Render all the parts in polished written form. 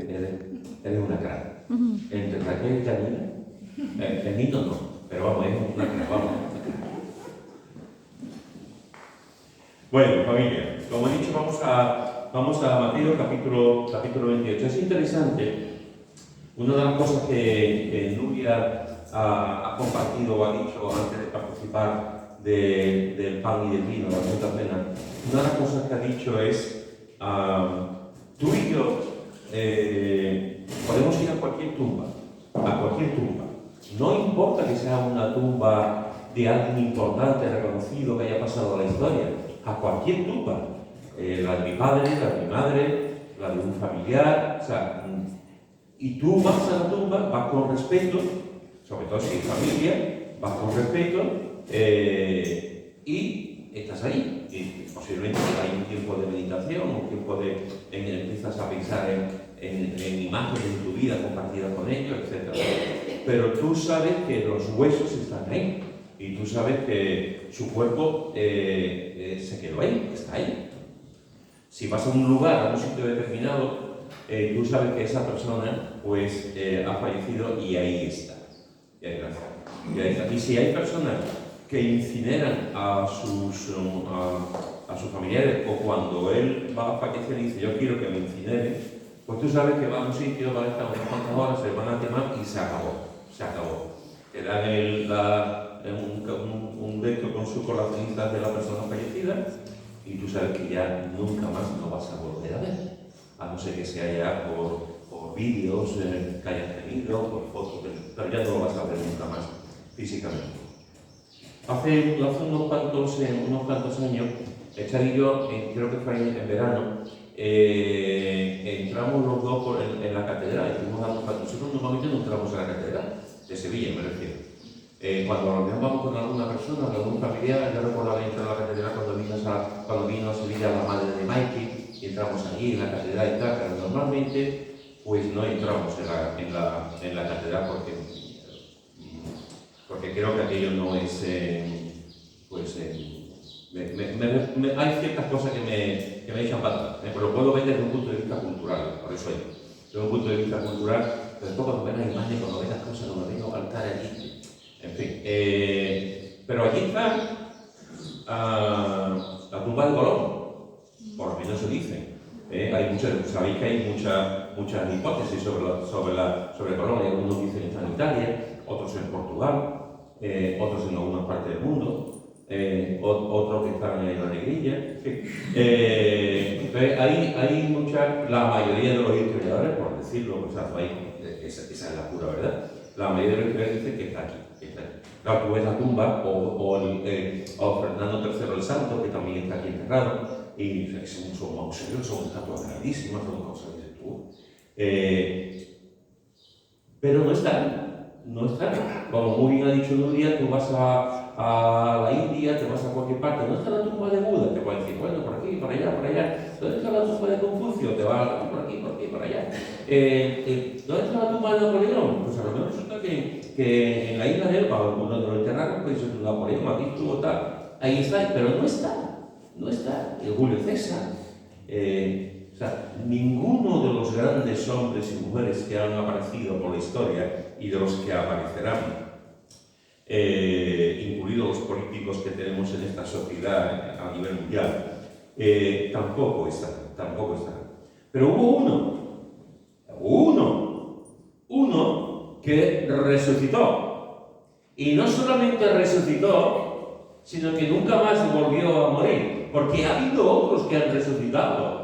eres una crack. Entre Raquel y Janina, el niño no, pero vamos, es una crack, vamos. Bueno, familia, como he dicho, vamos a Mateo capítulo 28. Es interesante, una de las cosas que Nuria ha compartido o ha dicho antes de participar del pan y del vino, la Santa Cena, una de las cosas que ha dicho es, tú y yo podemos ir a cualquier tumba, no importa que sea una tumba de alguien importante, reconocido, que haya pasado a la historia, a cualquier tumba, la de mi padre, la de mi madre, la de un familiar, o sea, y tú vas a la tumba, vas con respeto, sobre todo si es familia, vas con respeto y estás ahí. Y posiblemente hay un tiempo de meditación, un tiempo en el que empiezas a pensar en imágenes de tu vida compartidas con ellos, etc. Pero tú sabes que los huesos están ahí y tú sabes que su cuerpo se quedó ahí, está ahí. Si vas a un lugar, a un sitio determinado, tú sabes que esa persona pues, ha fallecido y ahí está. Y ahí está. Y si hay personas que incineran a sus familiares, o cuando él va a fallecer y dice yo quiero que me incineren, pues tú sabes que va a un sitio, va a estar unas cuantas horas, se van a quemar y se acabó. Te dan un dedo con las cenizas de la persona fallecida y tú sabes que ya nunca más no vas a volver a ver, a no ser que sea ya por vídeos que hayas tenido, por fotos, pero ya no lo vas a ver nunca más físicamente. Hace unos cuantos años, Echar y yo, creo que fue en verano, entramos los dos en la catedral. Nosotros normalmente no entramos en la catedral, de Sevilla me refiero. Cuando nos vamos con alguna persona, con algún familiar, yo recuerdo haber entrado a la catedral cuando vino a Sevilla la madre de Mikey, y entramos allí en la catedral y tal, pero normalmente pues no entramos en la catedral porque creo que aquello no es, hay ciertas cosas que me echan para atrás, pero lo puedo ver desde un punto de vista cultural, por eso desde un punto de vista cultural, pero después cuando ves las imágenes, cuando ves las cosas, cuando ves los altares allí, en fin. Pero allí está la tumba de Colón, por lo menos se dice. Sabéis que hay muchas hipótesis sobre Colón. Hay algunos dicen que está en Italia, otros en Portugal, otros en algunas partes del mundo, otros que están en la Negrilla. En fin. La mayoría de los historiadores, por decirlo, esa es la pura verdad. La mayoría de los historiadores dicen que está aquí. Claro, tú ves la tumba o Fernando III el Santo, que también está aquí enterrado, y son mausoleos, son estatuas grandísimas, son cosas de tú. Pero no están. Como muy bien ha dicho Nuria, tú vas a la India, te vas a cualquier parte, ¿dónde está la tumba de Buda? Te pueden decir, bueno, por aquí, por allá. ¿Dónde está la tumba de Confucio? Te vas por aquí, por allá. ¿Dónde está la tumba de Napoleón? Pues a lo mejor resulta que en la isla de Elba, donde lo enterraron, pues Napoleón aquí estuvo tal, ahí está, pero no está. El Julio César. O sea, ninguno de los grandes hombres y mujeres que han aparecido por la historia y de los que aparecerán, incluidos los políticos que tenemos en esta sociedad a nivel mundial, tampoco están. Pero hubo uno que resucitó. Y no solamente resucitó, sino que nunca más volvió a morir, porque ha habido otros que han resucitado.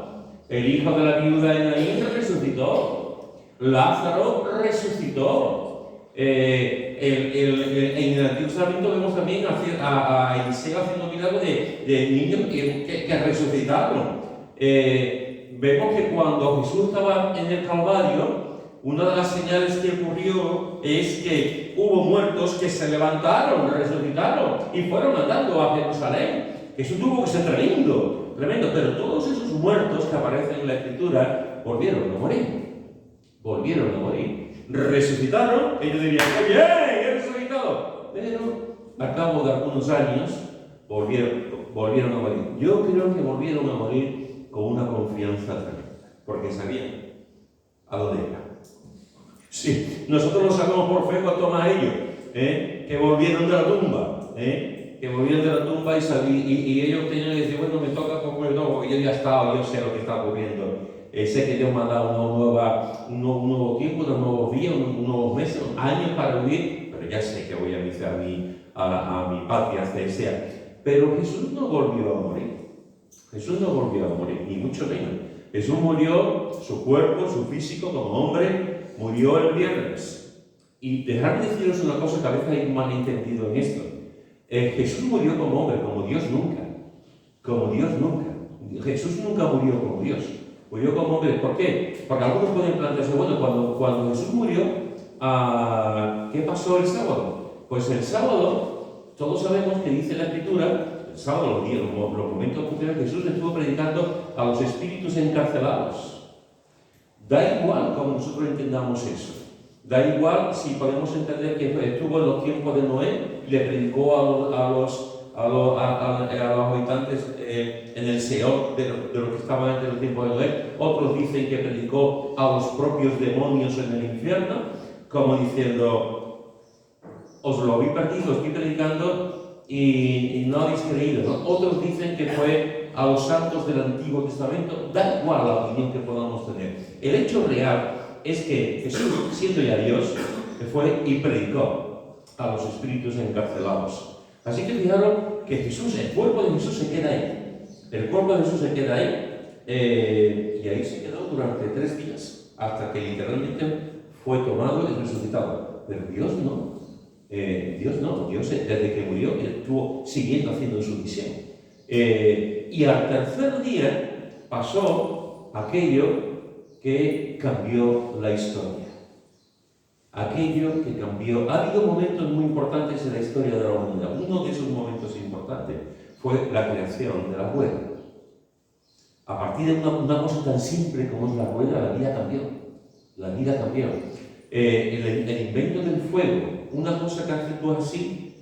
El hijo de la viuda de Naín resucitó. Lázaro resucitó. En el Antiguo Testamento vemos también a Eliseo haciendo milagros de niños que resucitaron. Vemos que cuando Jesús estaba en el Calvario, una de las señales que ocurrió es que hubo muertos que se levantaron, resucitaron y fueron andando a Jerusalén. Eso tuvo que ser tremendo, pero todos esos muertos que aparecen en la Escritura volvieron a morir. Resucitaron, ellos dirían, ¡oye, he resucitado! Pero al cabo de algunos años volvieron a morir. Yo creo que volvieron a morir con una confianza tremenda, porque sabían, ¿A dónde iba? Sí, nosotros lo sabemos por fe cuanto más ellos, que volvieron de la tumba, que volvieron de la tumba y ellos tenían que decir, bueno, me toca porque yo ya he estado, yo sé lo que está ocurriendo. Sé que Dios me ha dado un nuevo tiempo, unos nuevos días, unos nuevos meses, años para vivir, pero ya sé que voy a irse a mi patria celestial. Pero Jesús no volvió a morir. Jesús no volvió a morir, ni mucho menos. Jesús murió, su cuerpo, su físico como hombre, murió el viernes. Y dejadme deciros una cosa que a veces hay un malentendido en esto. Jesús murió como hombre, como Dios nunca. Como Dios nunca. Jesús nunca murió como Dios. Murió como hombre. ¿Por qué? Porque algunos pueden plantearse, bueno, cuando Jesús murió, ¿qué pasó el sábado? Pues el sábado, todos sabemos que dice la Escritura, el sábado, los momentos posteriores, Jesús estuvo predicando a los espíritus encarcelados. Da igual como nosotros entendamos eso. Da igual si podemos entender que estuvo en los tiempos de Noé y le predicó a los habitantes en el Seol de los que estaban en el tiempo de Noé. Otros dicen que predicó a los propios demonios en el infierno, como diciendo, os lo vi perdido, estoy predicando y no habéis creído, ¿no? Otros dicen que fue a los santos del Antiguo Testamento. Da igual la opinión que podamos tener. El hecho real es que Jesús, siendo ya Dios, fue y predicó a los espíritus encarcelados. Así que fijaros que Jesús, el cuerpo de Jesús se queda ahí. El cuerpo de Jesús se queda ahí y ahí se quedó durante 3 días, hasta que literalmente fue tomado y resucitado. Pero Dios no. Dios desde que murió estuvo siguiendo haciendo su misión. Y al tercer día pasó aquello que cambió la historia. Aquello que cambió. Ha habido momentos muy importantes en la historia de la humanidad. Uno de esos momentos importantes fue la creación de la rueda. A partir de una cosa tan simple como es la rueda, la vida cambió. La vida cambió. El invento del fuego, una cosa que haces tú así,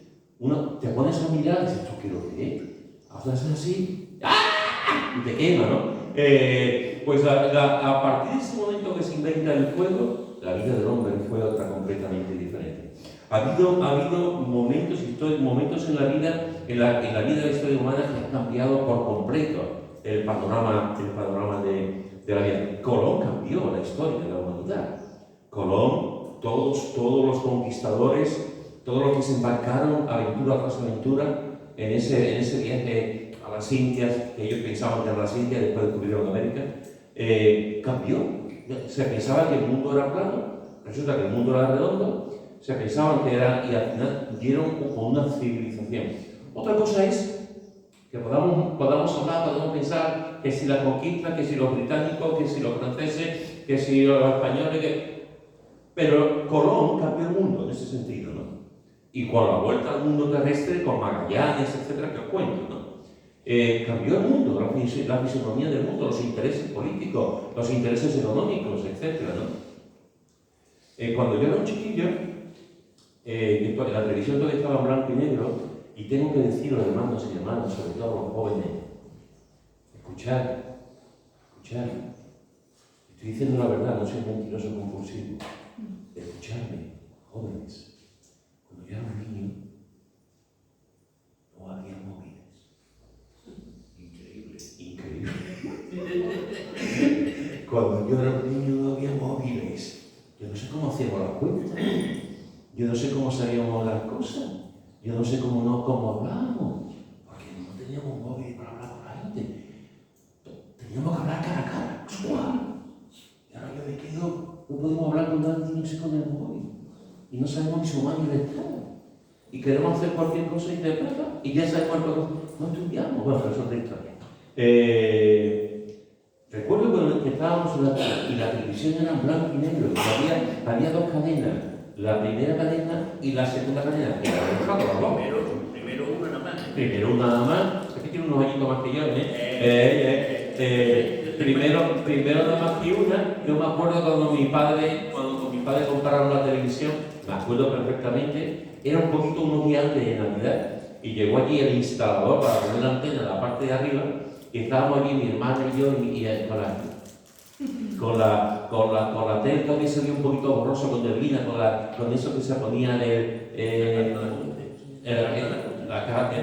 te pones a mirar y dices, ¿esto qué es lo que es? Haces así, ¡ah! Y te quema, ¿no? Pues a partir de ese momento que se inventa el fuego, la vida del hombre fue otra completamente diferente. Ha habido momentos en la vida, en la vida de la historia humana que han cambiado por completo el panorama de la vida. Colón cambió la historia de la humanidad. Colón, todos los conquistadores, todos los que se embarcaron aventura tras aventura en ese viaje a las Indias, que ellos pensaban que eran las Indias, después descubrieron América, cambió. Se pensaba que el mundo era plano, resulta que el mundo era redondo, se pensaban que era, y al final dieron como una civilización. Otra cosa es que podamos pensar que si la conquista, que si los británicos, que si los franceses, que si los españoles, pero Colón cambió el mundo en ese sentido, ¿no? Y con la vuelta al mundo terrestre, con Magallanes, etcétera, que os cuento, ¿no? Cambió el mundo, la fisonomía del mundo, los intereses políticos, los intereses económicos, etcétera, ¿no? Cuando yo era un chiquillo, la televisión todavía estaba en blanco y negro, y tengo que deciros, hermanos y hermanas, sobre todo los jóvenes, escuchad. Estoy diciendo la verdad, no soy mentiroso compulsivo. Escuchadme, jóvenes. Cuando yo era un niño, no había móviles. Increíble. Cuando yo era un niño no había móviles. Yo no sé cómo hacíamos las cuentas. Yo no sé cómo sabíamos las cosas. Yo no sé cómo hablábamos. Porque no teníamos móviles para hablar con la gente. Teníamos que hablar cara a cara. Y ahora yo me quedo, no podemos hablar con nadie ni con el móvil. Y no sabemos ni sumar ni restar. Y queremos hacer cualquier cosa y ya sabemos cualquier cosa. No estudiamos. Bueno, eso es otra historia. Recuerdo cuando estábamos y la televisión era en blanco y negro. Y había 2 cadenas. La primera cadena y la segunda cadena. Primero una nada más. Es que tiene unos añitos más que yo, Primero nada más que una. Yo me acuerdo cuando mi padre compraron la televisión, me acuerdo perfectamente, era un poquito unos días antes de Navidad, y llegó allí el instalador para poner la antena en la parte de arriba, y estábamos allí mi hermano y yo y el colegio. con la tele que se veía un poquito borroso con neblina, con eso que se ponía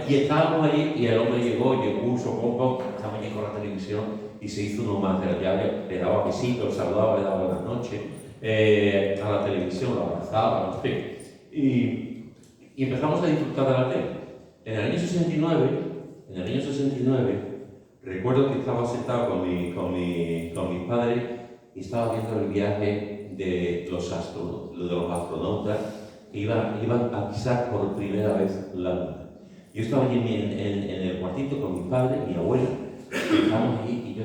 y estábamos allí y el hombre llegó, puso poco, estaba allí con la televisión y se hizo uno más del diario, le daba besitos, saludaba, le daba buenas noches a la televisión, lo abrazaba, en fin. Y empezamos a disfrutar de la tele. En el año 69, recuerdo que estaba sentado con mis padres y estaba viendo el viaje de los astronautas que iban a pisar por primera vez la Luna. Yo estaba allí en el cuartito con mi padre, mi abuela, y estábamos allí, y yo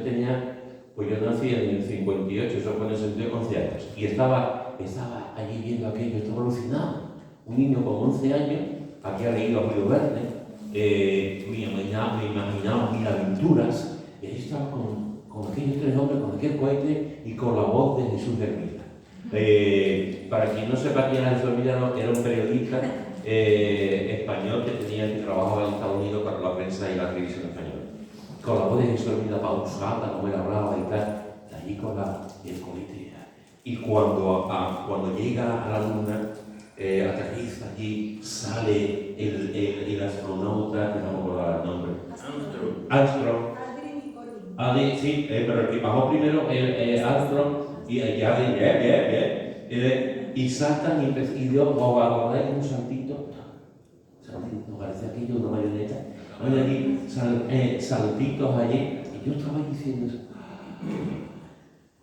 nací en el 58, eso fue en el 11 años, y estaba allí viendo aquello, estaba alucinado. Un niño con 11 años, había leído a Julio Verne, me imaginaba mil aventuras, y ahí estaba con aquellos tres hombres, con aquel cohete y con la voz de Jesús Hermida. Para quien no sepa quién era Jesús Hermida, era un periodista español que trabajaba en Estados Unidos para la prensa y la televisión española. Con la voz de Jesús Hermida pausada, como él hablaba y tal, allí con el cohete. Y cuando llega a la Luna, aterriza allí, sale el astronauta, que no me acuerdo el nombre. Armstrong. Sí, pero el que bajó primero, Armstrong, y saltan y Dios va a dar un saltito. Nos parece aquello una marioneta. Hay allí saltitos allí, y yo estaba diciendo,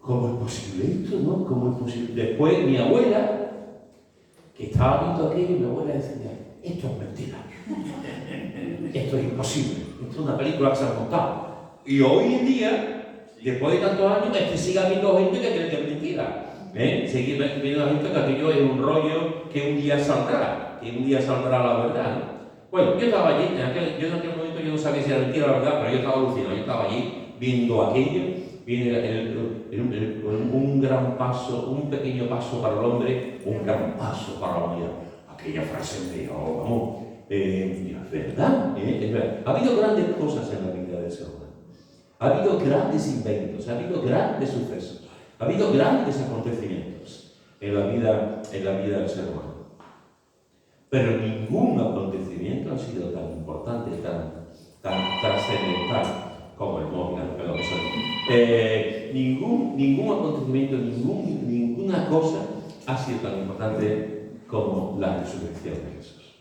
¿cómo es posible esto, no? ¿Cómo es posible? Después mi abuela, que estaba viendo aquello, mi abuela decía, esto es mentira, esto es imposible, esto es una película que se ha montado. Y hoy en día, después de tantos años, es que sigue habiendo gente que cree que es mentira. Sigue viendo gente que aquello es un rollo que un día saldrá la verdad, ¿no? Bueno, yo estaba allí, en aquel momento yo no sabía si era mentira o la verdad, pero yo estaba alucinado, yo estaba allí viendo aquello, un gran paso, un pequeño paso para el hombre, un gran paso para la humanidad. Aquella frase me dijo, vamos, es verdad, es verdad. Ha habido grandes cosas en la vida del ser humano. Ha habido grandes inventos, ha habido grandes sucesos, ha habido grandes acontecimientos en la vida del ser humano. Pero ningún acontecimiento ha sido tan importante, tan trascendental como el móvil, ningún acontecimiento, ninguna cosa ha sido tan importante como la resurrección de Jesús.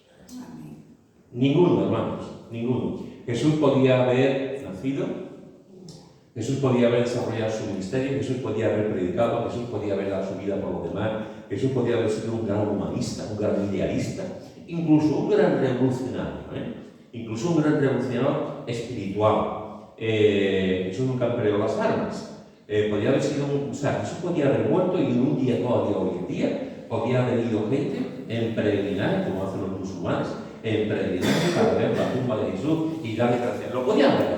Ninguno, hermanos, ninguno. Jesús podía haber nacido, Jesús podía haber desarrollado su ministerio, Jesús podía haber predicado, Jesús podía haber dado su vida por los demás, Jesús podía haber sido un gran humanista, un gran idealista, incluso un gran revolucionario, incluso un gran revolucionario espiritual. Jesús nunca empleó las armas. Podía haber sido Jesús podía haber muerto y en un día todavía hoy en día podía haber ido gente en peregrinaje, como hacen los musulmanes, en peregrinaje para ver la tumba de Jesús y darle gracias. Lo podían haber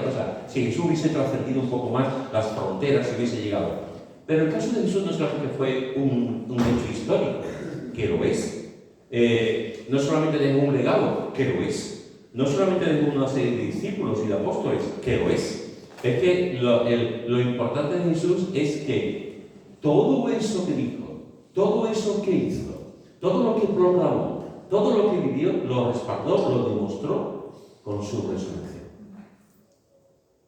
pasado. Si Jesús hubiese trascendido un poco más las fronteras, si hubiese llegado. Pero el caso de Jesús no solamente fue un hecho histórico, que lo es. No solamente dejó un legado, que lo es. No solamente dejó una serie de discípulos y de apóstoles, que lo es. Es que lo importante de Jesús es que todo eso que dijo, todo eso que hizo, todo lo que proclamó, todo lo que vivió, lo respaldó, lo demostró con su resurrección.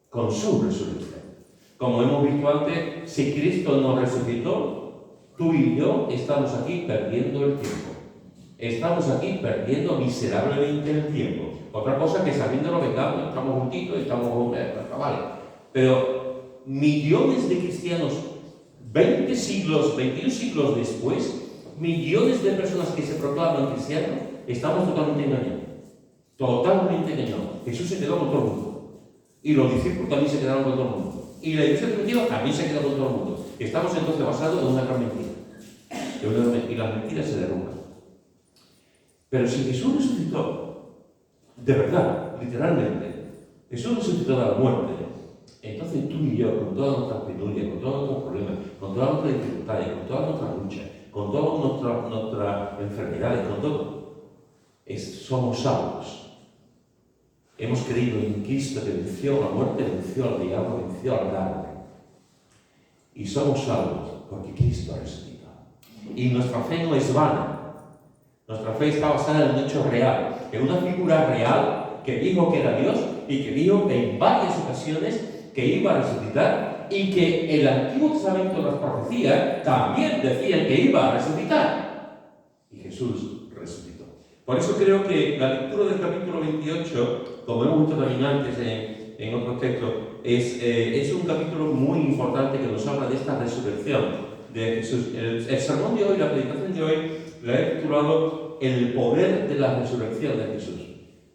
Con su resurrección. Como hemos visto antes, si Cristo nos resucitó, tú y yo estamos aquí perdiendo el tiempo. Estamos aquí perdiendo miserablemente el tiempo. Otra cosa que sabiéndolo vengamos, estamos juntitos y estamos vale. Pero millones de cristianos, 21 siglos después, millones de personas que se proclaman cristianos, estamos totalmente engañados. Totalmente engañados. Jesús se quedó con todo el mundo. Y los discípulos también se quedaron con todo el mundo. Y la iglesia primitiva también se quedó con todo el mundo. Estamos entonces basados en una gran mentira. Y las mentiras se derrumban. Pero si Jesús resucitó, de verdad, literalmente, Jesús resucitó de la muerte, entonces tú y yo, con todas nuestras penurias, con todos nuestros problemas, con todas nuestras dificultades, con todas nuestras luchas, con todas nuestras enfermedades, con todo, somos salvos. Hemos creído en Cristo que venció la muerte, venció al diablo, venció al carne. y somos salvos porque Cristo ha resucitado. Y nuestra fe no es vana. Nuestra fe está basada en un hecho real, en una figura real que dijo que era Dios y que dijo en varias ocasiones que iba a resucitar y que el Antiguo Testamento de las profecías también decían que iba a resucitar. Y Jesús resucitó. Por eso creo que la lectura del capítulo 28, como hemos visto también antes en otro texto, es un capítulo muy importante que nos habla de esta resurrección de Jesús. El sermón de hoy, la predicación de hoy, la he titulado El poder de la resurrección de Jesús.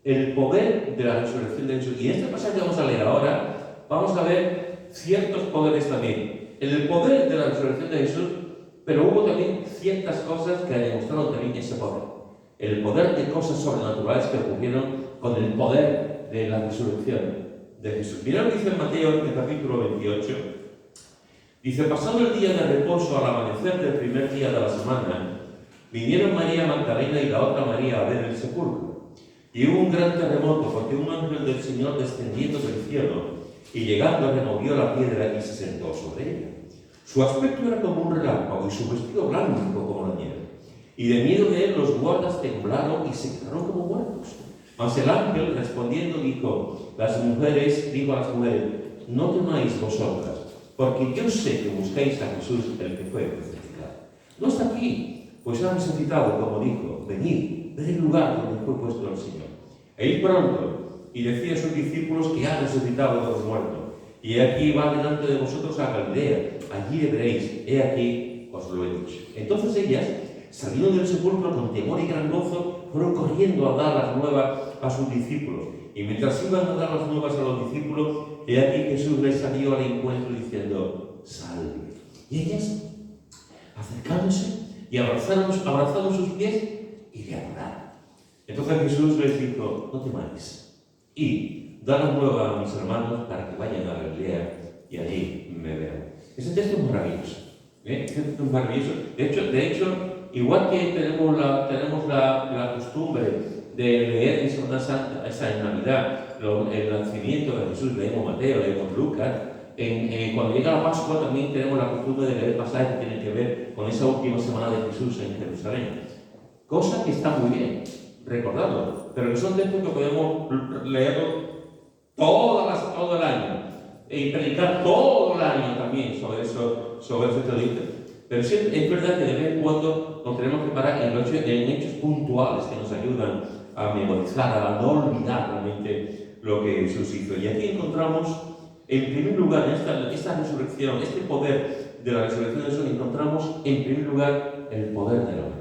El poder de la resurrección de Jesús. Y en este pasaje que vamos a leer ahora, vamos a ver ciertos poderes también. El poder de la resurrección de Jesús, pero hubo también ciertas cosas que demostraron también ese poder. El poder de cosas sobrenaturales que ocurrieron con el poder de la resurrección de Jesús. Mirad lo que dice Mateo en el capítulo 28. Dice, pasado el día de reposo al amanecer del primer día de la semana, vinieron María Magdalena y la otra María a ver el sepulcro. Y hubo un gran terremoto, porque un ángel del Señor descendiendo del cielo y llegando removió la piedra y se sentó sobre ella. Su aspecto era como un relámpago y su vestido blanco como la nieve. Y de miedo de él los guardas temblaron y se quedaron como muertos. Mas el ángel respondiendo dijo a las mujeres, no temáis vosotras, porque yo sé que buscáis a Jesús, el que fue crucificado. No está aquí, pues ha resucitado, como dijo, venid, ved el lugar donde fue puesto el Señor. E id pronto, y decía a sus discípulos que ha resucitado de los muertos. Y he aquí va delante de vosotros a Galilea, allí le veréis, he aquí os lo he dicho. Entonces ellas, saliendo del sepulcro con temor y gran gozo, fueron corriendo a dar las nuevas a sus discípulos. Y mientras iban a dar las nuevas a los discípulos, he aquí Jesús les salió al encuentro diciendo, salve. Y ellas, acercándose y abrazaron sus pies y le adoraron. Entonces Jesús les dijo, no temáis, y dad la nueva a mis hermanos para que vayan a Galilea y allí me vean. Ese texto es maravilloso. Este texto es maravilloso. De hecho, igual que tenemos la costumbre de leer en Semana Santa, en Navidad, el nacimiento de Jesús, leemos Mateo, leemos Lucas. Cuando llega la Pascua también tenemos la costumbre de leer pasajes que tienen que ver con esa última semana de Jesús en Jerusalén. Cosa que está muy bien, recordado, pero que son textos que podemos leer todo el año y predicar todo el año también sobre eso que pero sí es verdad que de vez en cuando nos tenemos que parar en hechos puntuales que nos ayudan a memorizar, a no olvidar realmente lo que Jesús hizo. Y aquí encontramos, en primer lugar, esta resurrección, este poder de la resurrección de Jesús, encontramos en primer lugar el poder del amor.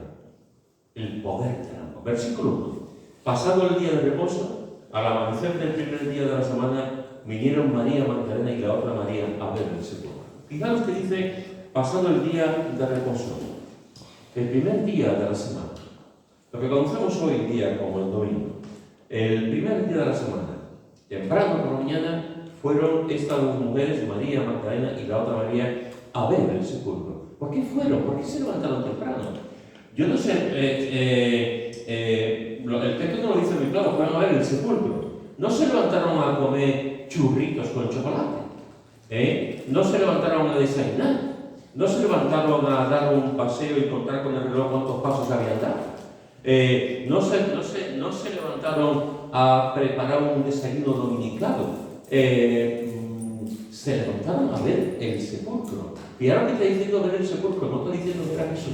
El poder del amor. Versículo 1. Pasado el día de reposo, al amanecer del primer día de la semana, vinieron María Magdalena y la otra María a ver el sepulcro. Fijaros que dice, pasado el día de reposo, el primer día de la semana. Lo que conocemos hoy en día como el domingo. El primer día de la semana, temprano por la mañana, fueron estas dos mujeres, María Magdalena y la otra María, a ver el sepulcro. ¿Por qué fueron? ¿Por qué se levantaron temprano? Yo no sé, el texto no lo dice muy claro, fueron a ver el sepulcro. No se levantaron a comer churritos con chocolate, no se levantaron a desayunar, no se levantaron a dar un paseo y contar con el reloj cuántos pasos habían dado. No se levantaron a preparar un desayuno dominical. Se levantaron a ver el sepulcro. Fijaros que está diciendo ver el sepulcro, no está diciendo ver a Jesús.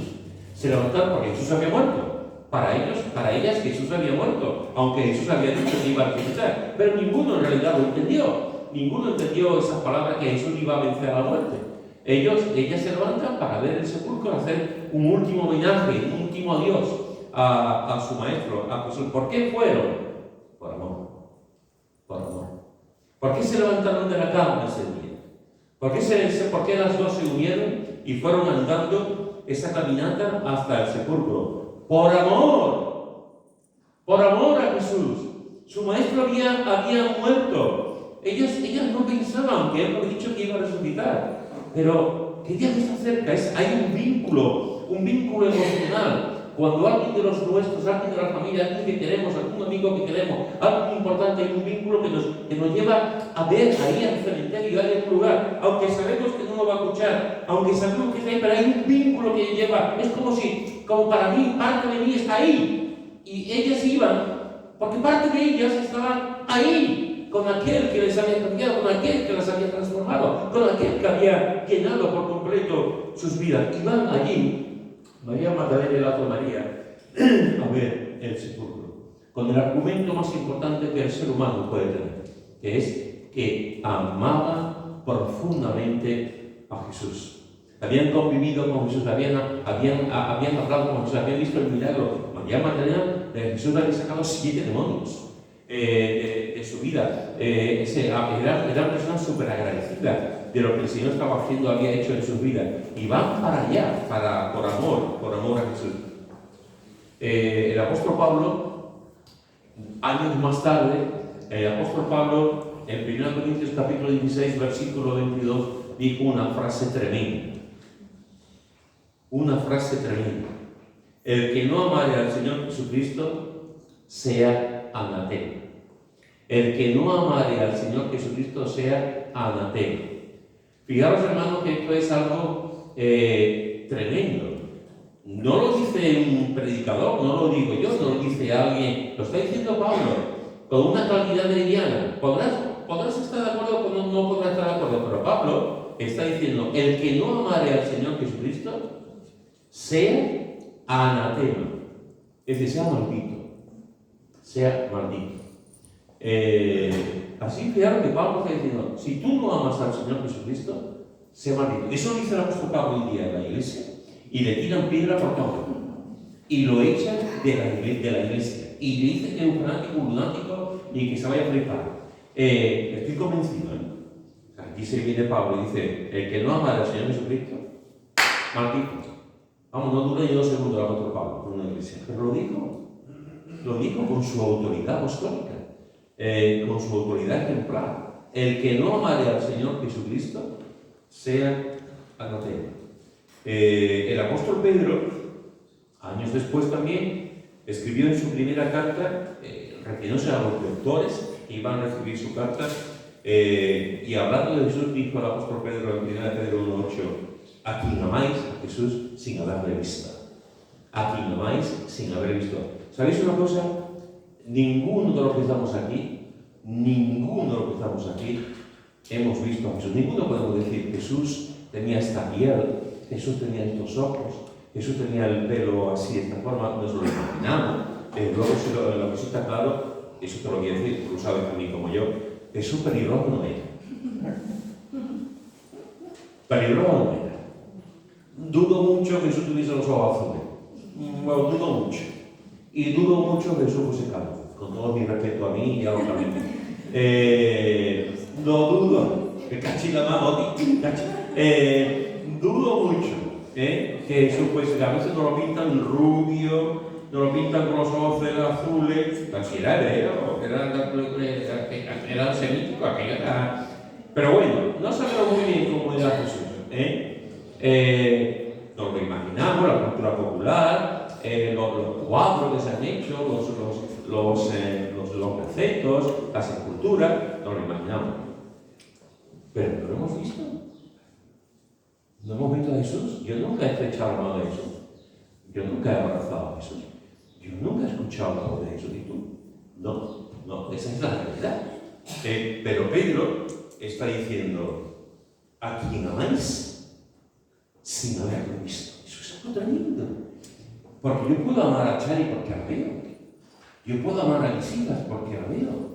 Se levantaron porque Jesús había muerto. Para ellas Jesús había muerto, aunque Jesús había dicho que iba a resucitar. Pero ninguno en realidad lo entendió. Ninguno entendió esas palabras que Jesús iba a vencer a la muerte. Ellas se levantan para ver el sepulcro, hacer un último homenaje, un último adiós a su maestro, a Jesús. ¿Por qué fueron? Por amor. Por amor. ¿Por qué se levantaron de la cama ese día? ¿Por qué las dos se unieron y fueron andando esa caminata hasta el sepulcro? Por amor. Por amor a Jesús. Su maestro había muerto. Ellas no pensaban que él había dicho que iba a resucitar. Pero que ya está cerca, hay un vínculo emocional Cuando alguien de los nuestros, alguien de la familia, alguien que queremos, algún amigo que queremos, algo importante, hay un vínculo que nos lleva a ver ahí al cementerio, ahí en un lugar, aunque sabemos que no nos va a escuchar, aunque sabemos que está ahí, pero hay un vínculo que lleva, es como para mí, parte de mí está ahí. Y ellas iban, porque parte de ellas estaban ahí, con aquel que les había cambiado, con aquel que las había transformado, con aquel que había llenado por completo sus vidas. Y van allí, María Magdalena y la otra María, a ver el sepulcro, con el argumento más importante que el ser humano puede tener, que es que amaba profundamente a Jesús. Habían convivido con Jesús, habían hablado con Jesús, habían visto el milagro. María Magdalena, de Jesús le había sacado 7 demonios de su vida. Era una persona súper agradecida de lo que el Señor estaba haciendo, había hecho en su vida. Y van para allá, por amor a Jesús. El apóstol Pablo, años más tarde, en 1 Corintios capítulo 16, versículo 22, dijo una frase tremenda. Una frase tremenda. El que no amare al Señor Jesucristo sea anatema. El que no amare al Señor Jesucristo sea anatema. Fijaros, hermanos, que esto es algo tremendo. No lo dice un predicador, no lo digo yo, no lo dice alguien, lo está diciendo Pablo, con una claridad meridiana. Podrás estar de acuerdo o no podrás estar de acuerdo, pero Pablo está diciendo, el que no amare al Señor Jesucristo sea anatema, es decir, sea maldito. Sea maldito. Así, fijaros que Pablo está diciendo, si tú no amas al Señor Jesucristo, sea maldito. Eso dice el apóstol Pablo hoy día en la iglesia, y le tiran piedra por todo, y lo echan de la iglesia, y le dicen que es un fanático, un lunático, y que se vaya a flipar. Estoy convencido, aquí se viene Pablo y dice, el que no ama al Señor Jesucristo, maldito. Vamos, no dura ni 2 segundos el apóstol Pablo en una iglesia, pero lo dijo con su autoridad apostólica, con su autoridad ejemplar. El que no amare al Señor Jesucristo sea anatema. El apóstol Pedro, años después también, escribió en su primera carta, refiriéndose a los lectores que iban a recibir su carta, y hablando de Jesús, dijo el apóstol Pedro en 1 Pedro 1:8, a quien amáis a Jesús sin haberle visto. A quien amáis sin haber visto. ¿Sabéis una cosa? Ninguno de los que estamos aquí hemos visto a Jesús. Ninguno podemos decir, Jesús tenía esta piel, Jesús tenía estos ojos, Jesús tenía el pelo así, de esta forma, nos lo imaginamos. Luego, si lo que sí está claro, eso te lo voy a decir, tú lo sabes también como yo, Jesús pelirrojo no era. Pelirrojo no era. Dudo mucho que Jesús tuviese los ojos azules. Bueno, dudo mucho. Y dudo mucho que Jesús fuese calvo. Con todo mi respeto a mí y a los amigos. No dudo. Que cachi la mano, dudo mucho que Jesús fuese. A veces nos lo pintan rubio, nos lo pintan con los ojos azules. Casi era hebreo, era semítico, aquello era. Pero bueno, no sabemos muy bien cómo era Jesús. Nos lo imaginamos, la cultura popular, los cuadros que se han hecho, los bocetos, las esculturas, nos lo imaginamos. Pero no lo hemos visto. No hemos visto a Jesús. Yo nunca he estrechado la mano de Jesús. Yo nunca he abrazado a Jesús. Yo nunca he escuchado la voz de Jesús. ¿Y tú? No, esa es la realidad. Pero Pedro está diciendo, a quien amáis sin haberlo visto. Eso es algo tremendo. Porque yo puedo amar a Chari porque la veo. Yo puedo amar a mis hijas porque la veo.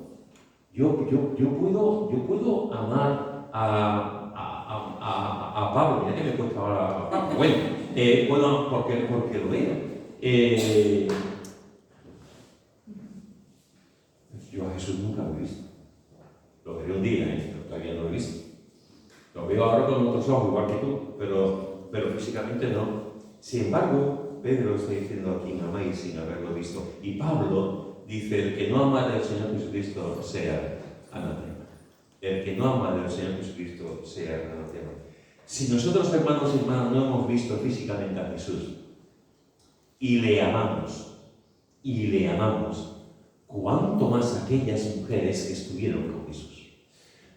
Yo puedo amar a Pablo. Mira que me cuesta ahora a Pablo. Bueno, porque lo veo. Yo a Jesús nunca lo he visto. Lo veré un día, pero todavía no lo he visto. Lo veo ahora con otros ojos, igual que tú, pero físicamente no. Sin embargo, Pedro está diciendo a quien amáis sin haberlo visto. Y Pablo dice, el que no amare al Señor Jesucristo sea anatema. El que no amare al Señor Jesucristo sea anatema. Si nosotros, hermanos y hermanas, no hemos visto físicamente a Jesús, y le amamos. Y le amamos. Cuánto más aquellas mujeres que estuvieron con Jesús.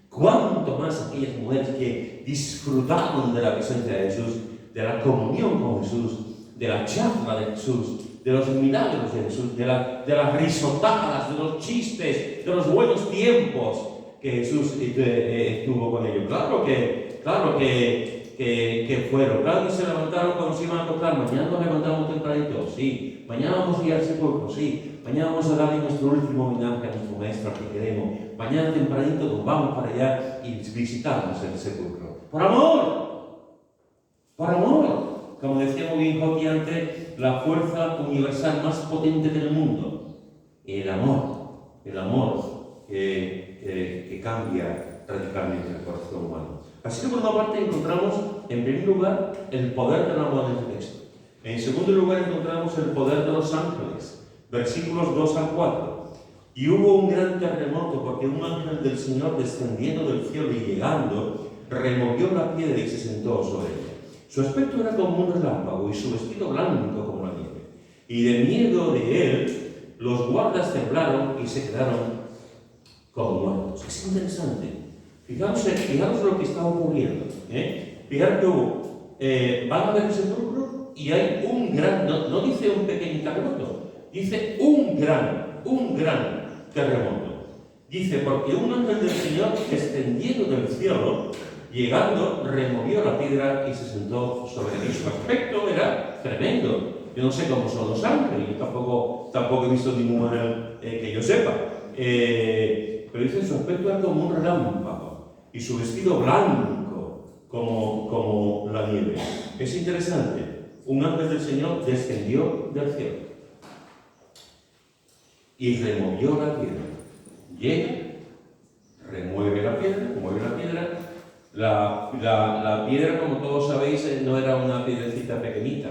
Cuánto más aquellas mujeres que disfrutaron de la presencia de Jesús, de la comunión con Jesús, de la charla de Jesús, de los milagros de Jesús, de las risotadas, de los chistes, de los buenos tiempos que Jesús tuvo con ellos. Claro que fueron. Claro que se levantaron cuando se iban a acostar. Mañana nos levantamos tempranito, sí. Mañana vamos a ir al sepulcro, sí. Mañana vamos a darle nuestro último homenaje a nuestro maestro que queremos. Mañana tempranito nos vamos para allá y visitamos el sepulcro. ¡Por amor! ¡Por amor! Como decía muy bien Jotti antes, la fuerza universal más potente del mundo. El amor. El amor que cambia radicalmente el corazón humano. Así que por una parte encontramos, en primer lugar, el poder del amor en este texto. En segundo lugar encontramos el poder de los ángeles. Versículos 2 al 4. Y hubo un gran terremoto porque un ángel del Señor descendiendo del cielo y llegando, removió la piedra y se sentó sobre ella. Su aspecto era como un relámpago y su vestido blanco como la nieve. Y de miedo de él, los guardas temblaron y se quedaron como muertos. Es interesante. Fijaros lo que está ocurriendo. Fijaros que hubo, van a ver el sepulcro y hay un gran, no dice un pequeño terremoto, dice un gran terremoto. Dice, porque un ángel del Señor descendiendo del cielo, llegando, removió la piedra y se sentó sobre él. Su aspecto era tremendo. Yo no sé cómo son los ángeles, yo tampoco he visto ninguno que yo sepa. Pero dice, su aspecto era como un relámpago y su vestido blanco como la nieve. Es interesante. Un ángel del Señor descendió del cielo y removió la piedra. Llega, remueve la piedra. La piedra, como todos sabéis, no era una piedrecita pequeñita.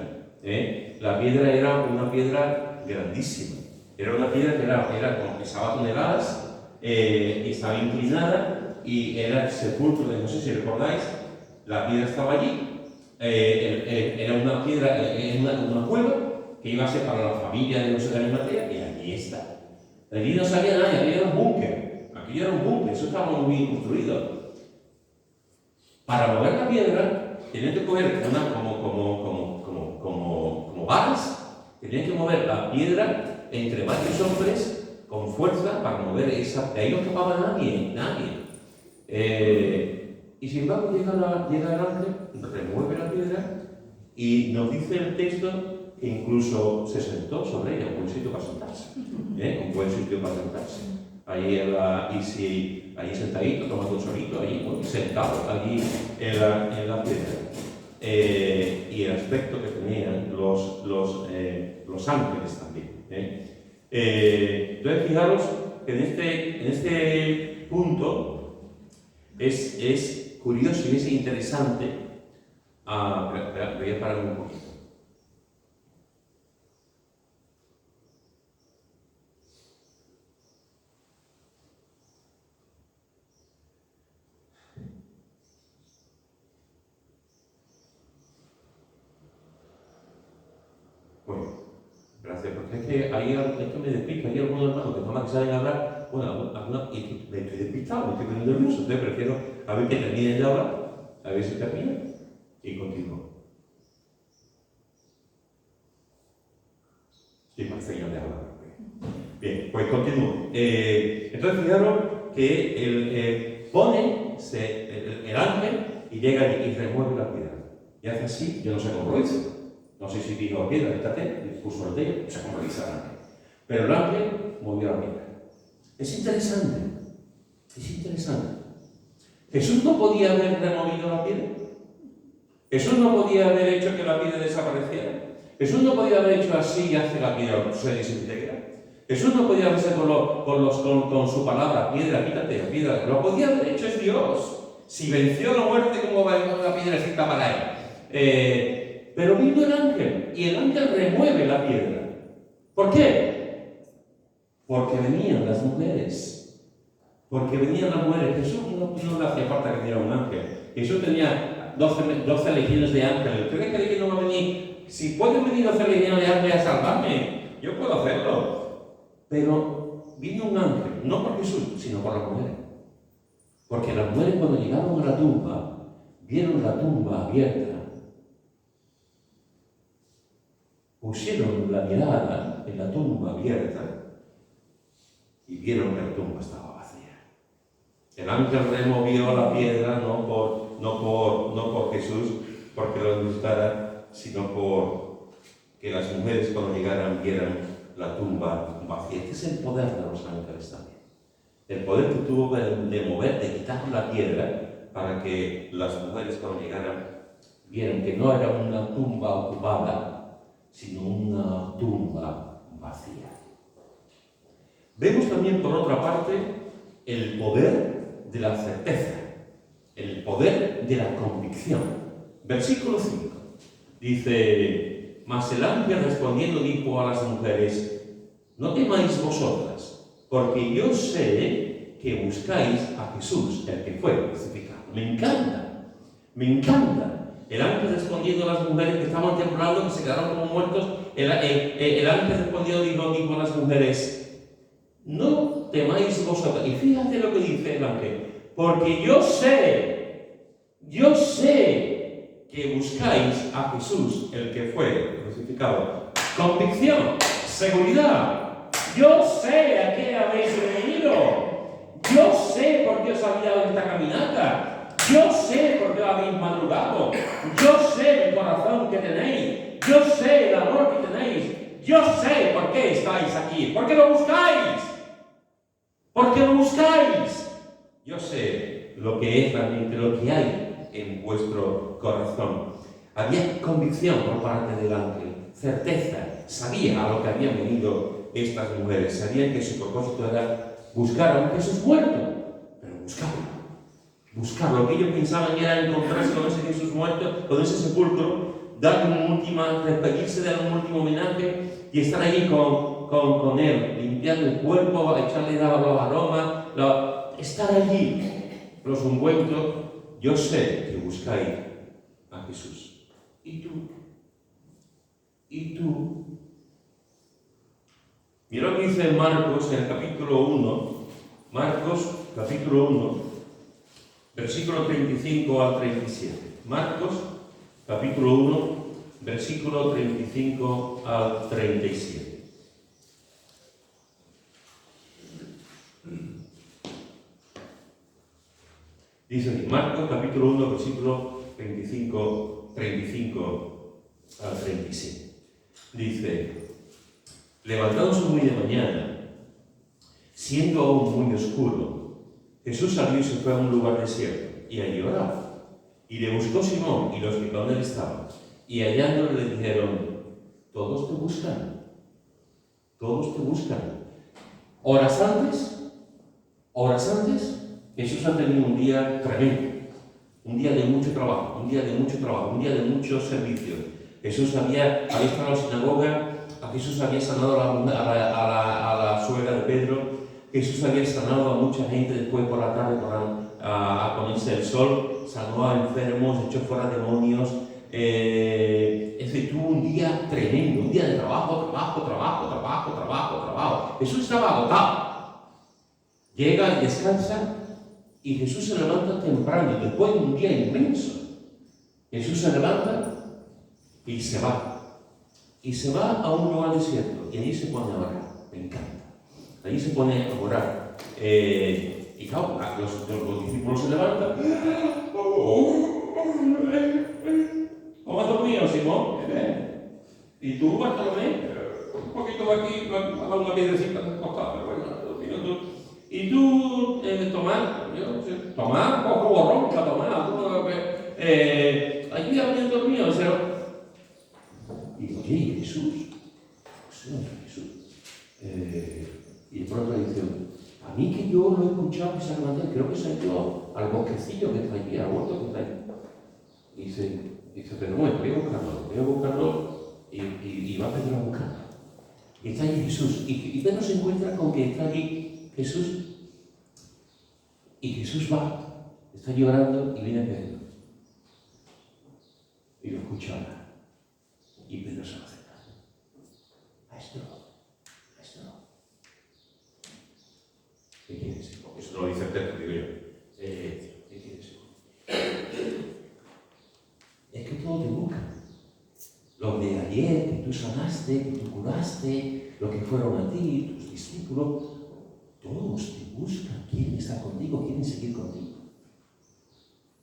La piedra era una piedra grandísima. Era una piedra que era como pesaba toneladas, estaba inclinada y era el sepulcro de José, si recordáis. La piedra estaba allí. Era una piedra, una cueva que iba a ser para la familia de José de Arimatea, y allí está. Allí no sabía nadie, allí era un búnker. Aquí era un búnker, eso estaba muy bien construido. Para mover la piedra, tenían que coger como varas, tenían que mover la piedra entre varios hombres con fuerza para mover esa. De ahí no escapaba nadie. Y sin embargo llega el ángel, remueve la piedra y nos dice el texto que incluso se sentó sobre ella, un buen sitio para sentarse. Un buen sitio para sentarse. Ahí sentadito, tomando un solito, sentado allí en la piedra. Y el aspecto que tenían los ángeles también. Entonces, fijaros que en este punto es curioso y es interesante. Voy a pararme un poquito. Bueno, gracias, porque es que me despisto, hay algunos hermanos que toman que saben hablar, y me estoy despistado, me estoy poniendo nervioso, entonces prefiero a ver que terminen de hablar, a ver si termina, y continúo. Sí, más señal de hablar. Bien, pues continúo. Entonces, fijaros que pone el ángel y llega y remueve la piedra. Y hace así, yo no sé cómo lo hizo. No sé si dijo piedra, quítate, puso el dedo, no sé cómo lo hizo el ángel. Pero el ángel movió la piedra. Es interesante. Jesús no podía haber removido la piedra. Jesús no podía haber hecho que la piedra desapareciera. Jesús no podía haber hecho así y hace la piedra se desintegra. Jesús no podía haberse con su palabra, piedra, quítate, piedra. Lo podía haber hecho es Dios. Si venció la muerte, ¿cómo va a ir una piedrecita para él? Pero vino el ángel y el ángel remueve la piedra. ¿Por qué? Porque venían las mujeres. Jesús no le hacía falta que viniera un ángel. Jesús tenía 12 legiones de ángeles. ¿Cree que no va a venir Si pueden venir a hacerle lleno de hambre a salvarme, yo puedo hacerlo. Pero vino un ángel, no por Jesús, sino por las mujeres. Porque las mujeres cuando llegaron a la tumba, vieron la tumba abierta, pusieron la mirada en la tumba abierta y vieron que la tumba estaba vacía. El ángel removió la piedra no por Jesús, porque lo necesitara, sino por que las mujeres cuando llegaran vieran la tumba vacía. Este es el poder de los ángeles también. El poder que tuvo de mover, de quitar la piedra para que las mujeres cuando llegaran vieran que no era una tumba ocupada, sino una tumba vacía. Vemos también, por otra parte, el poder de la certeza, el poder de la convicción. Versículo 5 dice: mas el ángel respondiendo dijo a las mujeres: no temáis vosotras, porque yo sé que buscáis a Jesús, el que fue crucificado. Me encanta, me encanta. El ángel respondiendo a las mujeres que estaban temblando, que se quedaron como muertos, el ángel respondiendo dijo a las mujeres: no temáis vosotras. Y fíjate lo que dice el ángel: porque yo sé que buscáis a Jesús, el que fue crucificado. Convicción, seguridad. Yo sé a qué habéis venido. Yo sé por qué os habéis dado esta caminata. Yo sé por qué habéis madrugado. Yo sé el corazón que tenéis. Yo sé el amor que tenéis. Yo sé por qué estáis aquí. Porque lo buscáis. Porque lo buscáis. Yo sé lo que es realmente, lo que hay en vuestro corazón. Había convicción por parte del ángel, certeza, sabía a lo que habían venido estas mujeres, sabían que su propósito era buscar a un Jesús muerto, pero buscarlo. Lo que ellos pensaban era encontrarse con ese Jesús muerto, con ese sepulcro, despedirse de un último homenaje y estar allí con él, limpiando el cuerpo, echarle los aromas, estar allí, los ungüentos. Yo sé que buscáis a Jesús. ¿Y tú? ¿Y tú? Mira lo que dice Marcos en el capítulo 1, Marcos capítulo 1, versículo 35 al 37. Marcos capítulo 1, versículo 35 al 37. Dice aquí, Marcos capítulo 1, versículo 35 al 37. Dice: levantándose muy de mañana, siendo aún muy oscuro, Jesús salió y se fue a un lugar desierto, y allí oraba. Y le buscó Simón y los que con él estaban, y hallándole le dijeron: todos te buscan, todos te buscan. Horas antes, Jesús ha tenido un día tremendo, un día de mucho trabajo, un día de mucho servicio. Jesús había estado en la sinagoga, a Jesús había sanado a la suegra de Pedro, Jesús había sanado a mucha gente después por la tarde a ponerse el sol, sanó a enfermos, echó fuera demonios. Tuvo un día tremendo, un día de trabajo. Jesús estaba agotado. Llega y descansa, y Jesús se levanta temprano, después de un día inmenso. Jesús se levanta y se va. Y se va a un lugar desierto, y allí se pone a orar. Me encanta. Allí se pone a orar. Y claro, los discípulos se levantan. ¿Cómo has dormido, Simón? ¿Y tú, Bartolomé? Un poquito de aquí, a dar una piedrecita en el costado, pero bueno, dormido tú. Y tú, Tomás, un poco borrón para Tomás. Allí habían dormido, y digo: oye, Jesús. Y de pronto le dice: a mí que yo lo he escuchado que se ha levantado, creo que se ha ido al bosquecillo que está allí, al huerto que está allí. Y dice: pero no, voy a buscarlo, y va Pedro a buscarlo. Y está allí Jesús, y Pedro se encuentra con que está allí Jesús, y Jesús va, está llorando, y viene Pedro, y lo escucha hablar. Y Pedro convencerte, digo yo. ¿Qué quieres? Es que todo te busca. Los de ayer, que tú sanaste, que tú curaste, lo que fueron a ti, tus discípulos, todos te buscan, quieren estar contigo, quieren seguir contigo.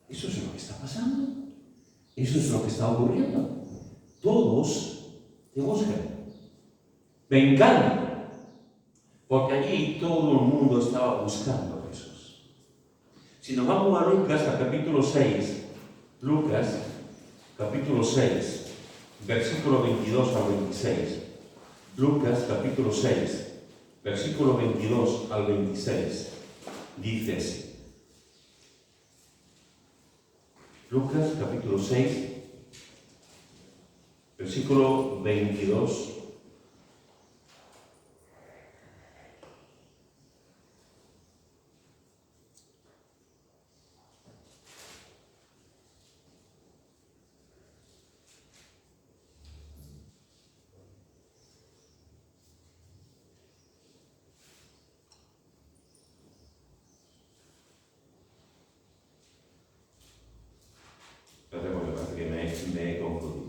Eso es lo que está pasando. Eso es lo que está ocurriendo. Todos te buscan. Me encanta, porque allí todo el mundo estaba buscando a Jesús. Si nos vamos a Lucas, al capítulo 6, Lucas, capítulo 6, versículo 22 al 26. Lucas, capítulo 6, versículo 22 al 26, dice así. Lucas, capítulo 6, versículo 22. Espérate, porque parece que me he confundido.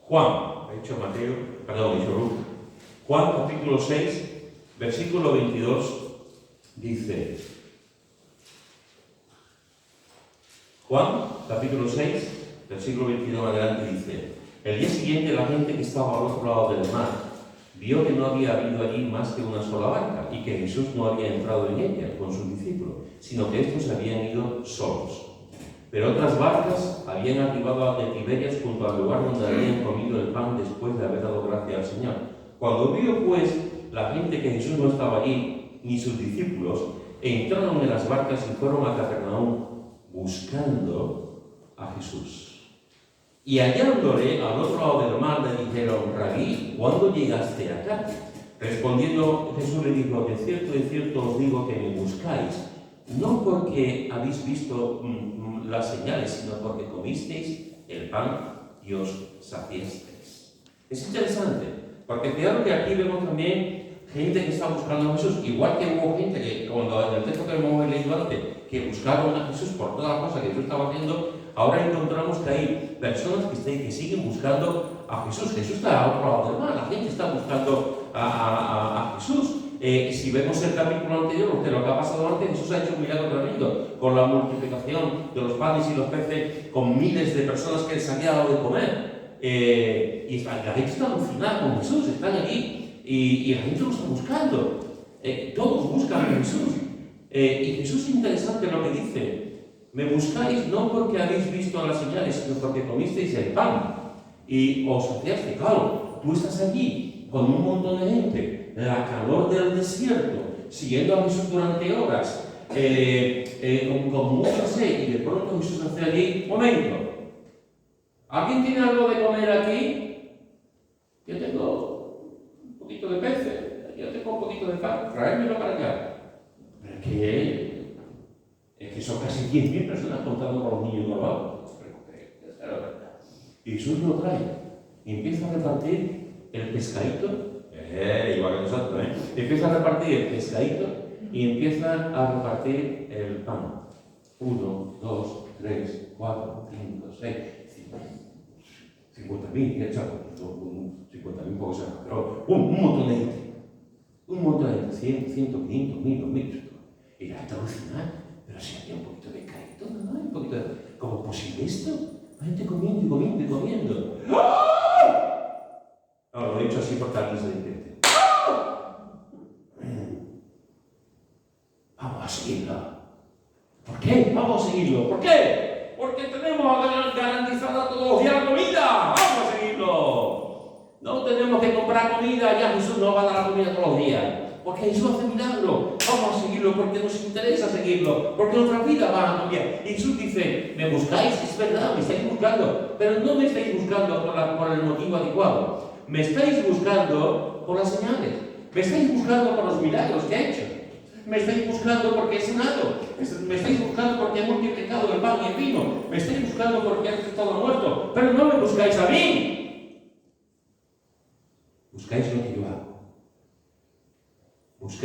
Juan, he dicho Lucas. Juan, capítulo 6, versículo 22, dice. Juan, capítulo 6, versículo 22 en adelante, dice: el día siguiente la gente que estaba al otro lado del mar vio que no había habido allí más que una sola barca y que Jesús no había entrado en ella con sus discípulos, sino que estos habían ido solos. Pero otras barcas habían arribado de Tiberias junto al lugar donde habían comido el pan después de haber dado gracia al Señor. Cuando vio pues la gente que Jesús no estaba allí, ni sus discípulos, entraron en las barcas y fueron a Capernaum buscando a Jesús. Y hallándole al otro lado del mar le dijeron: Rabí, ¿cuándo llegaste acá? Respondiendo Jesús le dijo: de cierto os digo que me buscáis, no porque habéis visto las señales, sino porque comisteis el pan y os saciasteis. Es interesante, porque claro que aquí vemos también gente que está buscando a Jesús, igual que hubo gente que, cuando en el texto que hemos leído antes, que buscaron a Jesús por todas las cosas que Jesús estaba haciendo. Ahora encontramos que hay personas que siguen buscando a Jesús. Jesús está al otro lado del mar, la gente está buscando a Jesús. Si vemos el capítulo anterior, lo que ha pasado antes, Jesús ha hecho un milagro tremendo con la multiplicación de los panes y los peces, con miles de personas que les había dado de comer. Y la gente está alucinada con Jesús, están allí y la gente lo está buscando. Todos buscan a Jesús. Y Jesús es interesante lo que dice: me buscáis no porque habéis visto las señales, sino porque comisteis el pan y os saciasteis. Claro, tú estás allí con un montón de gente, la calor del desierto, siguiendo a Jesús durante horas, con mucha sed, y de pronto Jesús hace allí: momento, ¿alguien tiene algo de comer aquí? Yo tengo un poquito de peces, yo tengo un poquito de pan, traédmelo para acá. Pero es que son casi 10.000 personas contando con los niños normados. Y Jesús lo trae y empieza a repartir el pescadito. Igual que nosotros, Empieza a repartir el pescadito y empieza a repartir el pan. 1, 2, 3, 4, 5, 6, 50.000, 50.000 poco se pero un montón de gente. Un montón de gente, 100, 500, 1000, 2000. Y la gente alucinada. Pero si había un poquito de caído, ¿no? Un poquito de... ¿Cómo es posible esto? La gente comiendo y comiendo y comiendo. No, lo he dicho así porque alguien se divierte. Vamos a seguirlo. ¿Por qué? Vamos a seguirlo. ¿Por qué? Porque tenemos garantizada todos los días la comida. Vamos a seguirlo. No tenemos que comprar comida. Ya Jesús nos va a dar la comida todos los días. Porque Jesús hace milagro. Vamos a seguirlo porque nos interesa seguirlo. Porque nuestra vida va a cambiar. Y Jesús dice: me buscáis, es verdad, me estáis buscando. Pero no me estáis buscando por el motivo adecuado. Me estáis buscando por las señales. Me estáis buscando por los milagros que he hecho. Me estáis buscando porque he sanado. Me estáis buscando porque he multiplicado el pan y el vino. Me estáis buscando porque he estado muerto. Pero no me buscáis a mí.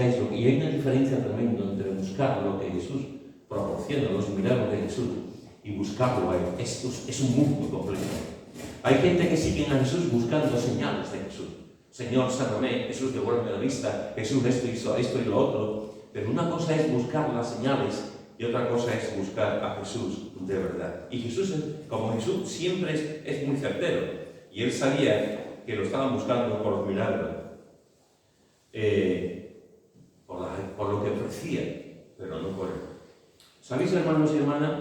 buscáis lo que... Y hay una diferencia tremenda entre buscar lo que Jesús proporciona, los milagros de Jesús, y buscarlo a Él. Es un mundo completo. Hay gente que sigue a Jesús buscando señales de Jesús. Señor, sáname, Jesús, devuélveme la vista, Jesús, esto hizo esto y lo otro. Pero una cosa es buscar las señales y otra cosa es buscar a Jesús de verdad. Y Jesús, como Jesús, siempre es muy certero. Y Él sabía que lo estaban buscando por los milagros, por lo que ofrecía, pero no por Él. ¿Sabéis, hermanos y hermanas?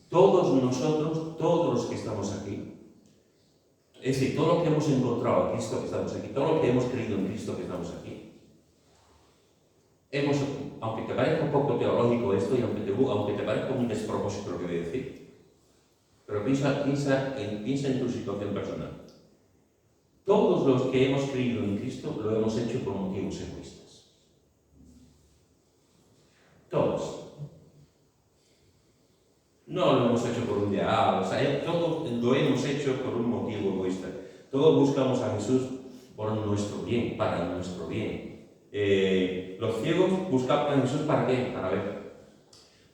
Todos nosotros, todos los que estamos aquí, es decir, todo lo que hemos encontrado en Cristo que estamos aquí, todo lo que hemos creído en Cristo que estamos aquí, aunque te parezca un poco teológico esto y aunque te parezca un despropósito lo que voy a decir, pero piensa en tu situación personal. Todos los que hemos creído en Cristo lo hemos hecho por motivos egoístas. Todos. No lo hemos hecho por un ideal, todos lo hemos hecho por un motivo egoísta. Todos buscamos a Jesús por nuestro bien, para nuestro bien. Los ciegos buscaban a Jesús ¿para qué? Para ver.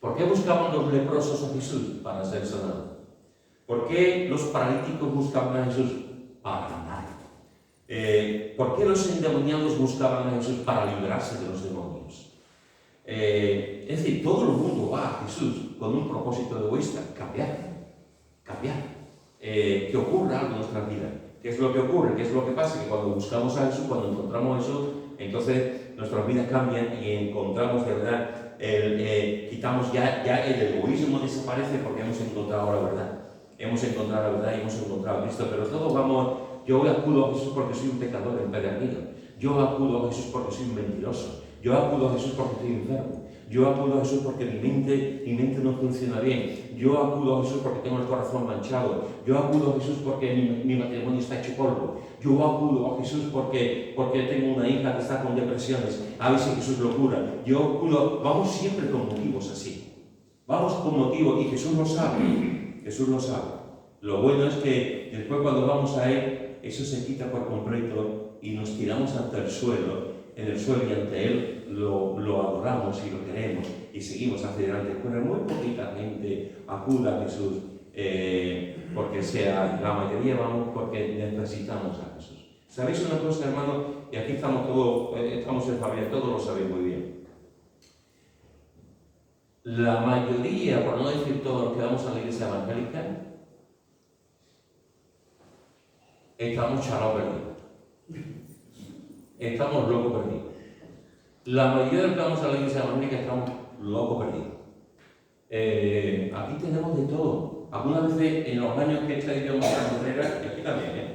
¿Por qué buscaban los leprosos a Jesús? Para ser sanados. ¿Por qué los paralíticos buscaban a Jesús? Para andar. ¿Por qué los endemoniados buscaban a Jesús? Para librarse de los demonios. Es decir, todo el mundo va a Jesús con un propósito egoísta: cambiar. Que ocurra algo en nuestra vida. ¿Qué es lo que ocurre? ¿Qué es lo que pasa? Que cuando buscamos a Jesús, cuando encontramos a Jesús, entonces nuestras vidas cambian y encontramos de verdad, quitamos ya el egoísmo desaparece porque hemos encontrado la verdad. Hemos encontrado la verdad y hemos encontrado a Cristo, pero todos vamos. Yo acudo a Jesús porque soy un pecador empedernido. Yo acudo a Jesús porque soy un mentiroso. Yo acudo a Jesús porque estoy enfermo. Yo acudo a Jesús porque mi mente no funciona bien. Yo acudo a Jesús porque tengo el corazón manchado. Yo acudo a Jesús porque mi matrimonio está hecho polvo. Yo acudo a Jesús porque tengo una hija que está con depresiones. A ver si Jesús lo cura. Yo acudo. Vamos siempre con motivos así. Vamos con motivos y Jesús lo sabe. Jesús lo sabe. Lo bueno es que después cuando vamos a Él, eso se quita por completo y nos tiramos ante el suelo. En el suelo y ante Él lo adoramos y lo queremos y seguimos hacia adelante. Pero muy poquita gente acuda a Jesús porque la mayoría vamos porque necesitamos a Jesús. ¿Sabéis una cosa, hermano? Y aquí estamos en familia, todos lo sabéis muy bien. La mayoría, por no decir todos los que vamos a la iglesia evangélica, estamos chalados perdidos. Estamos locos perdidos. La mayoría de los que vamos a la iglesia evangélica estamos locos perdidos. Aquí tenemos de todo. Algunas veces en los años que he hecho yo en Carrera, y aquí también,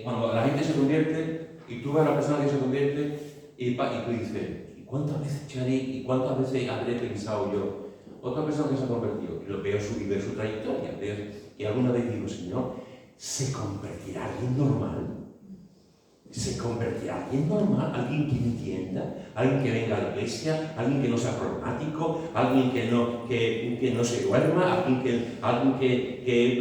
cuando la gente se convierte y tú ves a la persona que se convierte y tú dices, ¿y cuántas veces echaré y cuántas veces habré pensado yo? Otra persona que se ha convertido y lo veo su trayectoria. Y alguna vez digo, Señor, ¿se convertirá alguien normal? ¿Se convertirá alguien normal? ¿Alguien que entienda? ¿Alguien que venga a la iglesia? ¿Alguien que no sea problemático? ¿Alguien que no se duerma? ¿Alguien que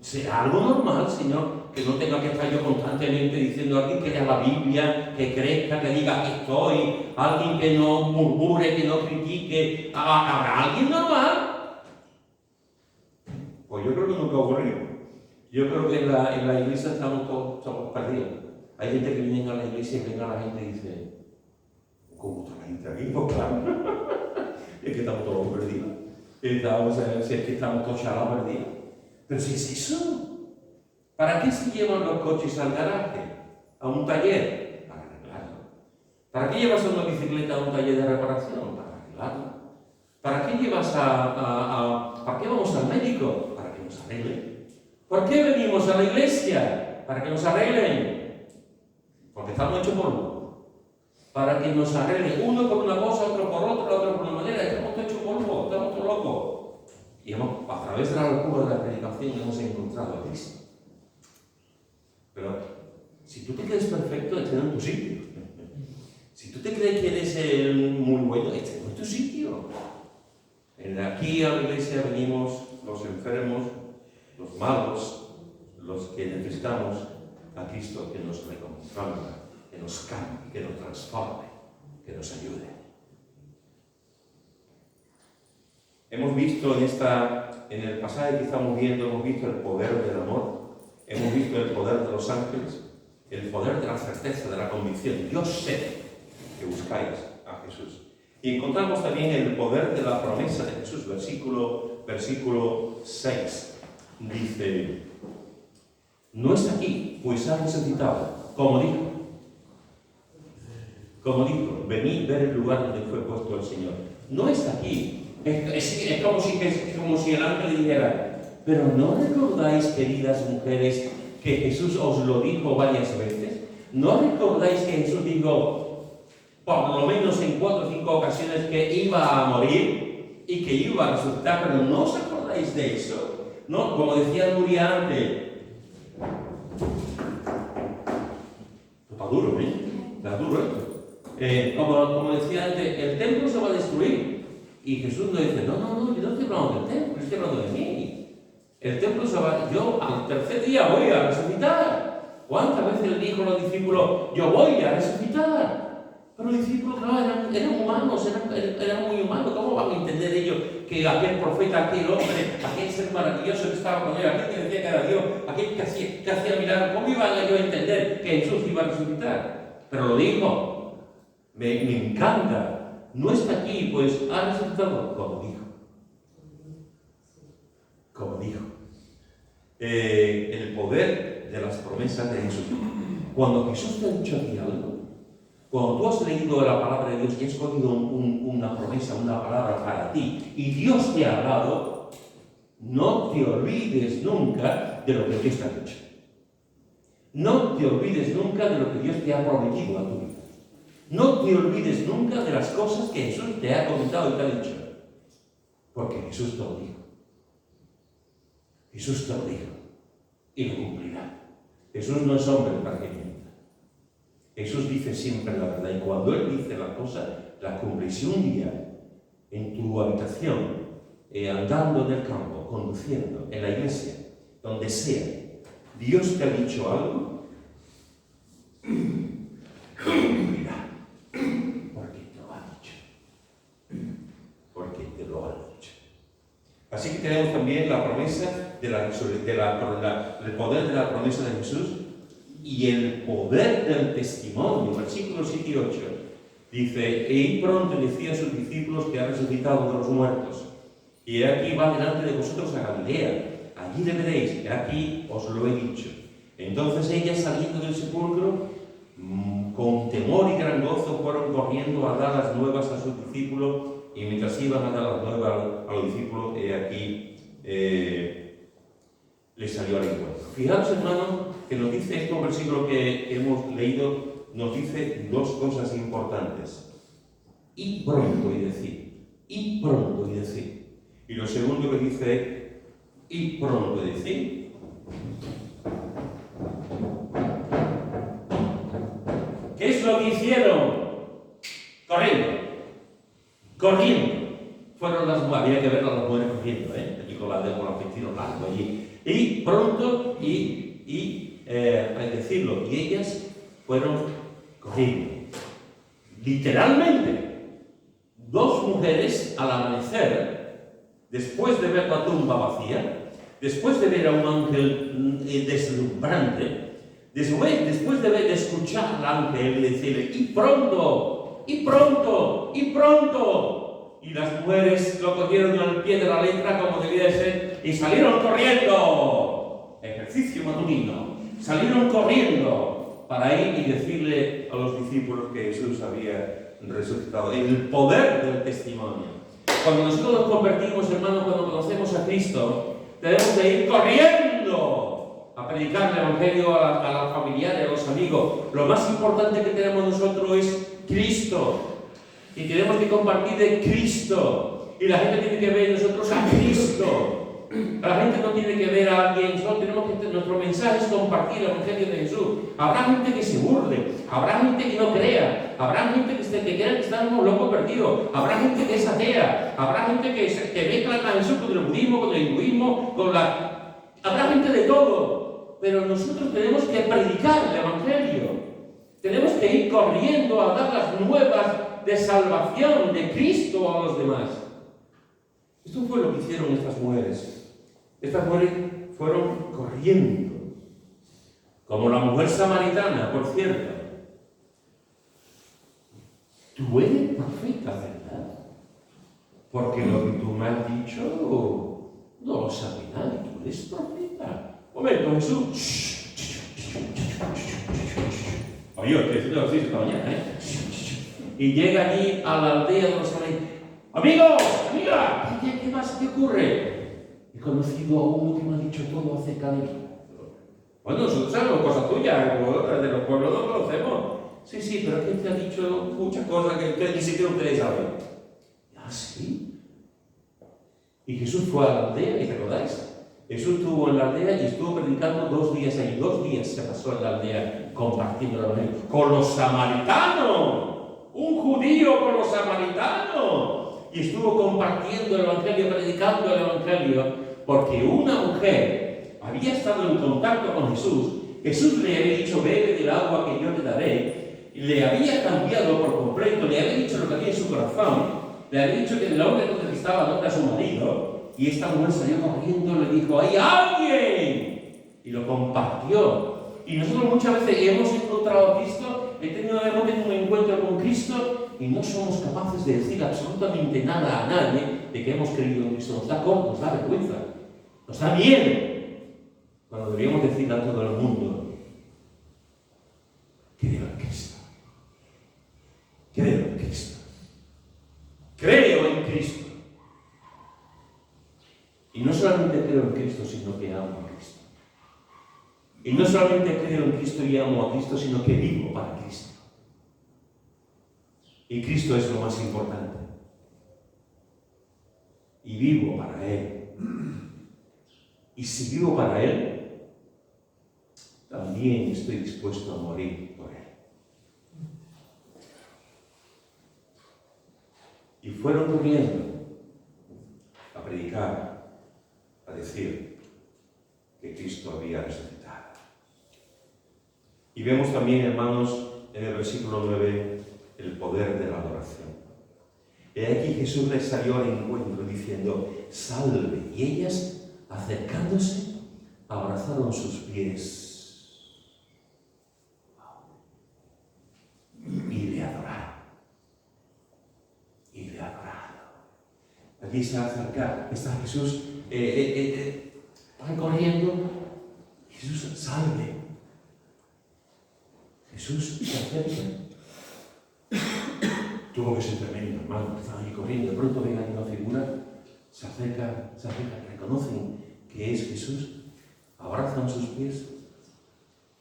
sea algo normal, Señor? Que no tenga que estar yo constantemente diciendo a alguien que lea la Biblia, que crezca, que diga aquí estoy, alguien que no murmure, que no critique. ¿Habrá alguien normal? Pues yo creo que nunca ha ocurrido. Yo creo que en la iglesia estamos todos perdidos. Hay gente que viene a la iglesia y venga a la gente y dice, ¿cómo está la gente aquí? Pues claro, es que estamos todos perdidos. Si es que estamos todos chalados perdidos. Pero si es eso, ¿para qué se llevan los coches al garaje? ¿A un taller? Para arreglarlo. ¿Para qué llevas una bicicleta a un taller de reparación? Para arreglarlo. ¿Para qué llevas ¿para qué vamos al médico? Para que nos arregle. ¿Por qué venimos a la iglesia? Para que nos arreglen. Porque estamos hechos polvo. Para que nos arreglen. Uno por una cosa, otro por otra, otro por una manera. Estamos hechos polvo, estamos todos locos. Y a través de la locura de la predicación hemos encontrado a Cristo. Pero si tú te crees perfecto, este no es tu sitio. Si tú te crees que eres muy bueno, este no es tu sitio. Aquí a la iglesia venimos los enfermos, los malos, los que necesitamos a Cristo que nos reconforma, que nos cambie, que nos transforme, que nos ayude. Hemos visto en el pasaje que estamos viendo, hemos visto el poder del amor, hemos visto el poder de los ángeles, el poder de la certeza, de la convicción. Yo sé que buscáis a Jesús. Y encontramos también el poder de la promesa de Jesús, versículo 6. Dice, no está aquí, pues ha resucitado, como dijo. Venid ver el lugar donde fue puesto el Señor. No está aquí. Es como si el ángel dijera, pero ¿no recordáis, queridas mujeres, que Jesús os lo dijo varias veces? ¿No recordáis que Jesús dijo, por lo menos en 4 o 5 ocasiones, que iba a morir y que iba a resucitar? Pero ¿no os acordáis de eso? ¿No? Como decía Nuria antes, está duro, ¿eh? Está duro esto. Como decía antes, el templo se va a destruir. Y Jesús nos dice, no, yo no estoy hablando del templo, estoy hablando de mí. El templo se va, yo al tercer día voy a resucitar. ¿Cuántas veces le dijo a los discípulos, yo voy a resucitar? Pero los discípulos, claro, eran humanos, eran muy humanos. ¿Cómo van a entender ellos que aquel profeta, aquel hombre, aquel ser maravilloso que estaba con ellos, aquel que decía que era Dios, aquel que hacía milagros, cómo iban ellos a entender que Jesús iba a resucitar? Pero lo dijo, me encanta. No está aquí, pues ha resucitado, como dijo. El poder de las promesas de Jesús. Cuando Jesús te ha dicho a ti algo, cuando tú has leído la palabra de Dios y has cogido una promesa, una palabra para ti, y Dios te ha hablado, no te olvides nunca de lo que Dios te ha dicho. No te olvides nunca de lo que Dios te ha prometido a tu vida. No te olvides nunca de las cosas que Jesús te ha comentado y te ha dicho. Porque Jesús te lo dijo. Jesús te lo dijo. Y lo cumplirá. Jesús no es hombre para que mienta. Jesús dice siempre la verdad. Y cuando Él dice la cosa, la cumple. Si un día, en tu habitación, andando en el campo, conduciendo, en la iglesia, donde sea, Dios te ha dicho algo, cumplirá. Porque te lo ha dicho. Así que tenemos también la promesa el poder de la promesa de Jesús y el poder del testimonio. Versículos 7 y 8 dice, y pronto decía a sus discípulos que ha resucitado de los muertos. Y aquí va delante de vosotros a Galilea. Allí le veréis, que aquí os lo he dicho. Entonces ellas, saliendo del sepulcro, con temor y gran gozo, fueron corriendo a dar las nuevas a sus discípulos. Y mientras iban a dar las nuevas a los discípulos, aquí les salió al encuentro. Fijaos, hermanos, que nos dice este versículo que hemos leído, nos dice dos cosas importantes. Y pronto y decir. Y pronto y decir. Y lo segundo que dice, y pronto y decir. ¿Qué es lo que hicieron? Corriendo. Fueron las mujeres, había que ver a las mujeres corriendo, allí con la vestido largo allí. Y pronto, al decirlo, y ellas fueron corriendo. Literalmente, 2 mujeres al amanecer, después de ver la tumba vacía, después de ver a un ángel deslumbrante, después de escuchar al ángel y decirle, y pronto. Y las mujeres lo cogieron al pie de la letra como debía de ser y salieron corriendo. Ejercicio matutino. Salieron corriendo para ir y decirle a los discípulos que Jesús había resucitado. El poder del testimonio. Cuando nosotros nos convertimos, hermanos, cuando conocemos a Cristo, tenemos que ir corriendo a predicar el Evangelio a los familiares, a los amigos. Lo más importante que tenemos nosotros es Cristo. Y tenemos que compartir de Cristo. Y la gente tiene que ver en nosotros a Cristo. La gente no tiene que ver a alguien, solo tenemos que, nuestro mensaje es compartir el Evangelio de Jesús. Habrá gente que se burle, habrá gente que no crea, habrá gente que crea que estamos locos perdidos, habrá gente que es atea, habrá gente que mezcla a Jesús con el budismo, con el hinduismo, habrá gente de todo. pero nosotros tenemos que predicar el Evangelio. Tenemos que ir corriendo a dar las nuevas de salvación de Cristo a los demás. Esto fue lo que hicieron estas mujeres. Estas mujeres fueron corriendo. Como la mujer samaritana, por cierto. Tú eres profeta, ¿verdad? Porque lo que tú me has dicho no lo sabe nadie. Tú eres profeta. Un momento, Jesús. Oye, yo estoy diciendo así esta mañana, ¿eh? Y llega allí a la aldea de los samaritanos. Amigos, amiga, ¿qué más? ¿Qué ocurre? He conocido a uno que me ha dicho todo acerca de mí. Bueno, nosotros sabemos cosas tuyas, de los pueblos no conocemos. Sí, pero ¿quién te ha dicho muchas cosas que ni siquiera ustedes saben? ¿Ah, sí? Y Jesús fue a la aldea, ¿y recordáis? Jesús estuvo en la aldea y estuvo predicando 2 días allí. 2 días se pasó en la aldea compartiendo el Evangelio con los samaritanos. Un judío con los samaritanos. Y estuvo compartiendo el Evangelio, predicando el Evangelio, porque una mujer había estado en contacto con Jesús. Jesús le había dicho, bebe del agua que yo te daré. Y le había cambiado por completo, le había dicho lo que había en su corazón. Le había dicho que el hombre que necesitaba no era su marido. Y esta mujer salió corriendo y le dijo, ¡hay alguien! Y lo compartió. Y nosotros muchas veces hemos encontrado a Cristo, hemos tenido un encuentro con Cristo y no somos capaces de decir absolutamente nada a nadie de que hemos creído en Cristo. Nos da corto, nos da vergüenza, nos da miedo. Cuando deberíamos decir a todo el mundo, creo en Cristo. Creo en Cristo. Creo en Cristo. Y no solamente creo en Cristo, sino que amo a Cristo. Y no solamente creo en Cristo y amo a Cristo, sino que vivo para Cristo. Y Cristo es lo más importante. Y vivo para Él. Y si vivo para Él, también estoy dispuesto a morir por Él. Y fueron corriendo a predicar, a decir que Cristo había resucitado. Y vemos también, hermanos, en el versículo 9, el poder de la adoración. Y aquí Jesús les salió al encuentro diciendo, salve. Y ellas, acercándose, abrazaron sus pies. Y le adoraron. Y le adoraron. Aquí se acerca, está Jesús, van corriendo. Jesús, salve. Jesús se acerca. Tuvo que ser tremendo, hermano, estaban ahí corriendo. De pronto ven ahí una figura, se acerca, reconocen que es Jesús, abrazan sus pies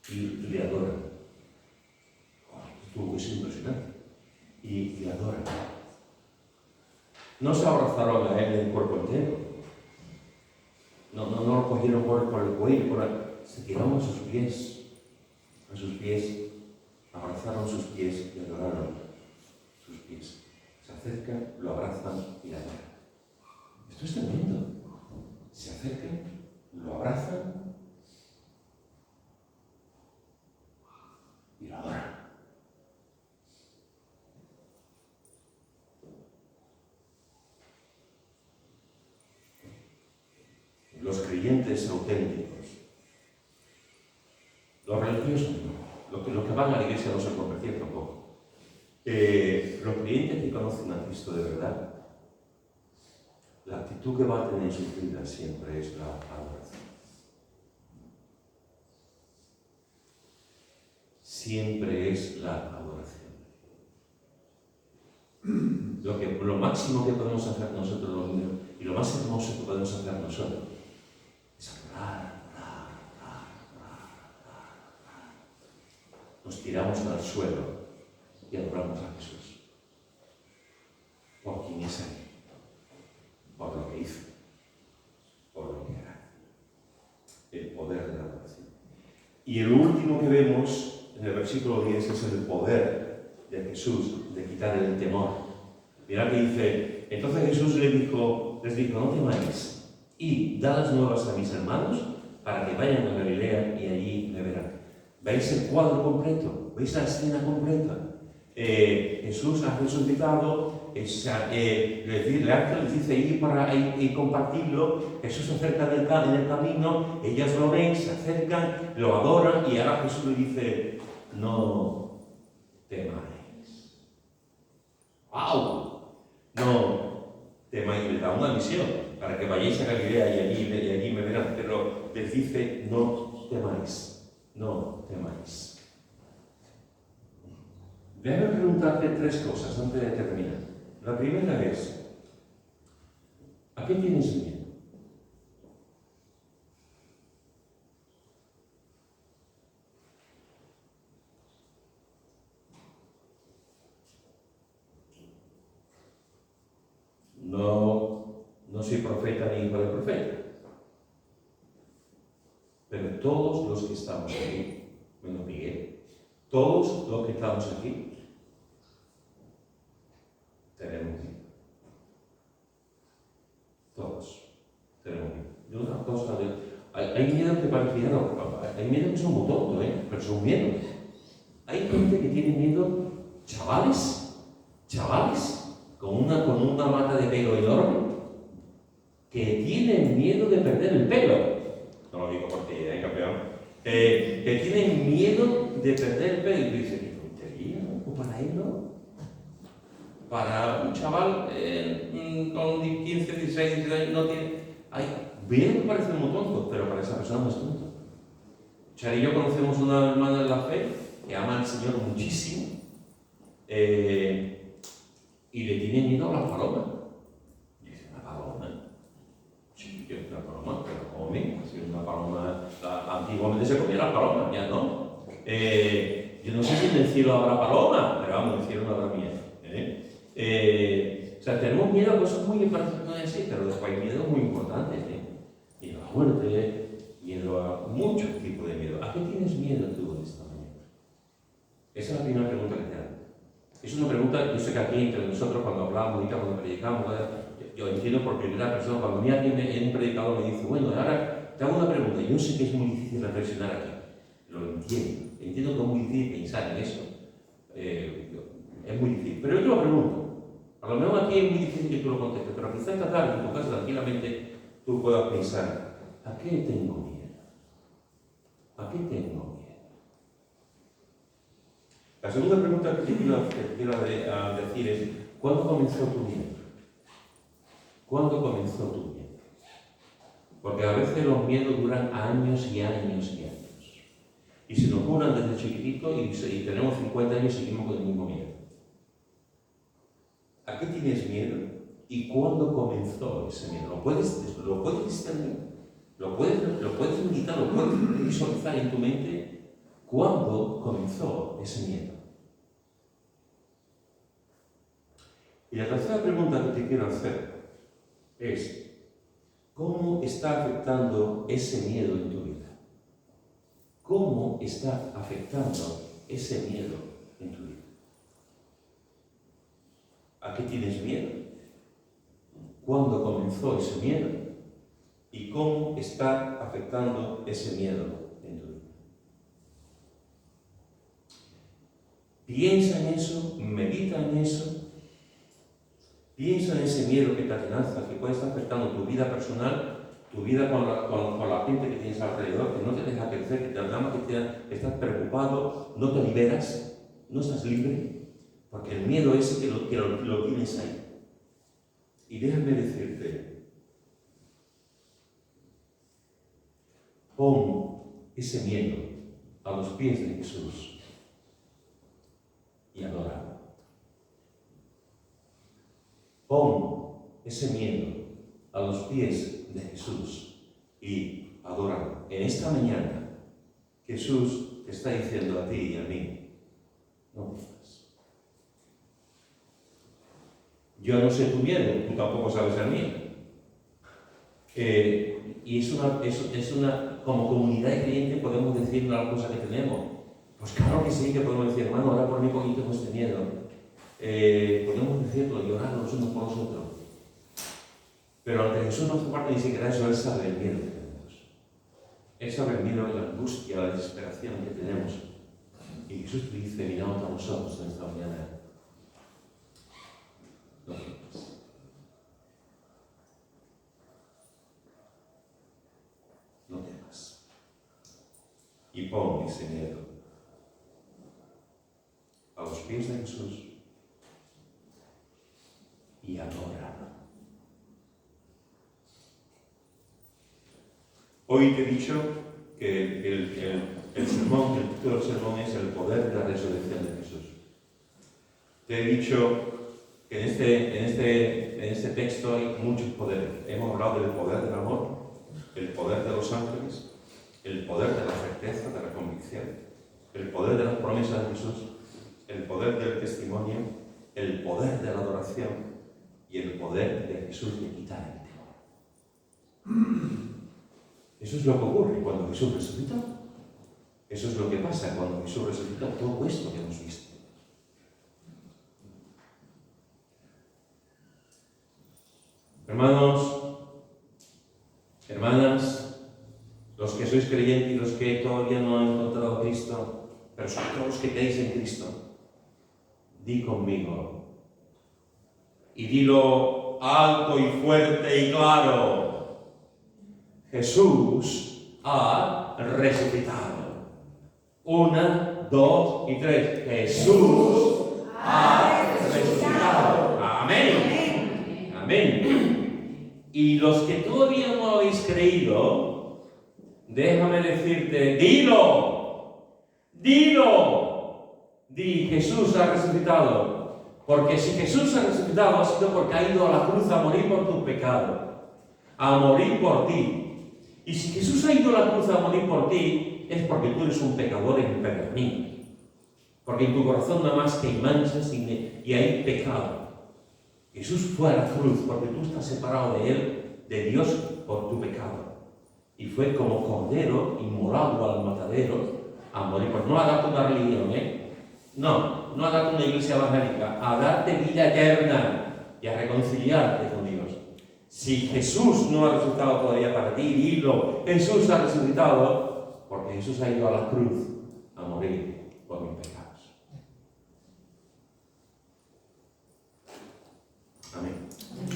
y le adoran. Tuvo que ser impresionante. Y le adoran. No se abrazaron a él el cuerpo entero. No lo cogieron por el cuello, se tiraron a sus pies. Abrazaron sus pies y adoraron sus pies. Se acercan, lo abrazan y le adoran. Esto es tremendo. Se acercan, lo abrazan y lo adoran. Los creyentes auténticos, los religiosos no. Los que van a la iglesia no se convertían tampoco. Los creyentes que conocen a Cristo de verdad, la actitud que va a tener en sus vidas siempre es la adoración. Siempre es la adoración. Lo máximo que podemos hacer nosotros los niños y lo más hermoso que podemos hacer nosotros es adorar. Nos tiramos al suelo y adoramos a Jesús. Por quien es Él, por lo que hizo, por lo que hará. El poder de la adoración. Y el último que vemos en el versículo 10 es el poder de Jesús de quitar el temor. Mirad que dice, entonces Jesús les dijo, no temáis, y dad las nuevas a mis hermanos, para que vayan a Galilea y allí me verán. ¿Veis el cuadro completo? ¿Veis la escena completa? Jesús ha resucitado, el ángel les dice ir para y compartirlo. Jesús se acerca en el camino, ellas lo ven, se acercan, lo adoran y ahora Jesús le dice: no temáis. ¡Wow! No temáis, les da una misión para que vayáis a Galilea y allí me verán, pero les dice: no temáis, no temáis. Déjame preguntarte tres cosas antes de terminar. La primera es: ¿a qué tienes miedo? No soy profeta ni hijo de profeta, pero todos los que estamos aquí, menos Miguel, todos los que estamos aquí, tenemos miedo. Todos tenemos miedo. Yo una cosa hay miedo que parecía, hay miedo que son muy tontos, pero son miedos. Hay gente que tiene miedo, chavales, con una mata de pelo enorme, que tienen miedo de perder el pelo. No lo digo por ti, campeón. Que tienen miedo de perder el pelo. Y tú dices: ¿qué tontería? ¿O para él no? Para un chaval con 15, 16, 17 años no tiene... Bien que parece muy tonto, pero para esa persona no es tonto. Char y yo conocemos una hermana de la fe que ama al Señor muchísimo y le tiene miedo a las palomas. Y dice: ¿una paloma? Sí, que es una paloma, pero come. Si una paloma, antiguamente se comía las palomas, ya no. Yo no sé si en el cielo habrá paloma, pero vamos, en el cielo no habrá miedo. O sea, tenemos miedo a cosas muy importantes, así, pero después hay miedos muy importantes. Miedo a la muerte, miedo a muchos tipos de miedo. ¿A qué tienes miedo tú en esta mañana? Esa es la primera pregunta que te hago. Es una pregunta, yo sé que aquí entre nosotros cuando hablamos, cuando predicamos, yo entiendo por primera persona, cuando a mí alguien en un predicador me dice: bueno, ahora te hago una pregunta. Yo sé que es muy difícil reflexionar aquí, lo entiendo que es muy difícil pensar en eso, es muy difícil, pero yo te lo pregunto. A lo mejor aquí es muy difícil que tú lo contestes, pero quizás esta tarde en tu casa tranquilamente tú puedas pensar: ¿a qué tengo miedo? ¿A qué tengo miedo? La segunda pregunta que te quiero decir es: ¿cuándo comenzó tu miedo? ¿Cuándo comenzó tu miedo? Porque a veces los miedos duran años y años y años. Y se nos curan desde chiquitito y tenemos 50 años y seguimos con el mismo miedo. ¿A qué tienes miedo? ¿Y cuándo comenzó ese miedo? ¿Lo puedes discernir? ¿Lo puedes meditar? ¿Lo puedes visualizar en tu mente? ¿Cuándo comenzó ese miedo? Y la tercera pregunta que te quiero hacer es: ¿cómo está afectando ese miedo en tu vida? ¿Cómo está afectando ese miedo en tu vida? ¿A qué tienes miedo? ¿Cuándo comenzó ese miedo? ¿Y cómo está afectando ese miedo en tu vida? Piensa en eso, medita en eso. Piensa en ese miedo que te atenaza, que puede estar afectando tu vida personal, tu vida con la gente que tienes alrededor, que no te deja crecer, que te llama, que estás preocupado, no te liberas, no estás libre, porque el miedo ese que lo tienes ahí. Y déjame decirte, pon ese miedo a los pies de Jesús y adóralo. Pon ese miedo a los pies de Jesús y adóralo. En esta mañana, Jesús te está diciendo a ti y a mí: no temas. Yo no sé tu miedo, tú tampoco sabes el mío. Y es una, como comunidad de creyentes podemos decir una cosa que tenemos. Pues claro que sí, que podemos decir: hermano, ahora por mí poquito con este miedo. Podemos decirlo, llorar los unos por los otros. Pero ante Jesús no hace parte ni siquiera eso, Él sabe el miedo que tenemos. es sobre el miedo, la angustia, la desesperación que tenemos. Y Jesús te dice, miramos a nosotros en esta mañana. No temas. No temas. Y pon ese miedo a los pies de Jesús y adora. Hoy te he dicho que el sermón, el título del sermón es el poder de la resurrección de Jesús. Te he dicho que en este texto hay muchos poderes. Hemos hablado del poder del amor, el poder de los ángeles, el poder de la certeza, de la convicción, el poder de las promesas de Jesús, el poder del testimonio, el poder de la adoración y el poder de Jesús de quitar el temor. Eso es lo que ocurre cuando Jesús resucitó. Eso es lo que pasa cuando Jesús resucitó, todo esto que hemos visto. Hermanos, hermanas, los que sois creyentes y los que todavía no han encontrado a Cristo, pero sobre todo los que creéis en Cristo, di conmigo y dilo alto y fuerte y claro: Jesús ha resucitado. 1, 2 y 3. Jesús ha resucitado. Amén. Amén. Y los que todavía no habéis creído, déjame decirte, dilo. Di, Jesús ha resucitado. Porque si Jesús ha resucitado, ha sido porque ha ido a la cruz a morir por tu pecado, a morir por ti. Y si Jesús ha ido a la cruz a morir por ti, es porque tú eres un pecador empedernido. Porque en tu corazón nada más que hay manchas y hay pecado. Jesús fue a la cruz porque tú estás separado de Él, de Dios, por tu pecado. Y fue como cordero inmolado al matadero a morir. Pues no a darte una religión, No a darte una iglesia evangélica, a darte vida eterna y a reconciliarte con Dios. Si Jesús no ha resucitado todavía para ti, dilo, Jesús ha resucitado porque Jesús ha ido a la cruz a morir por mis pecados. Amén.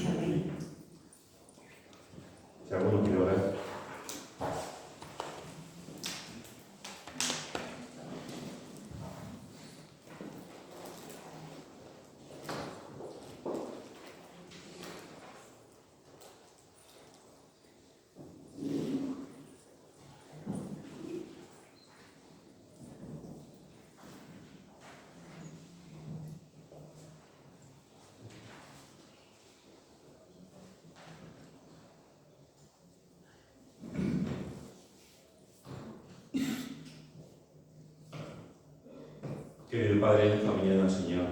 Amén. Si alguno quiere orar. Querido Padre, en esta mañana, Señor,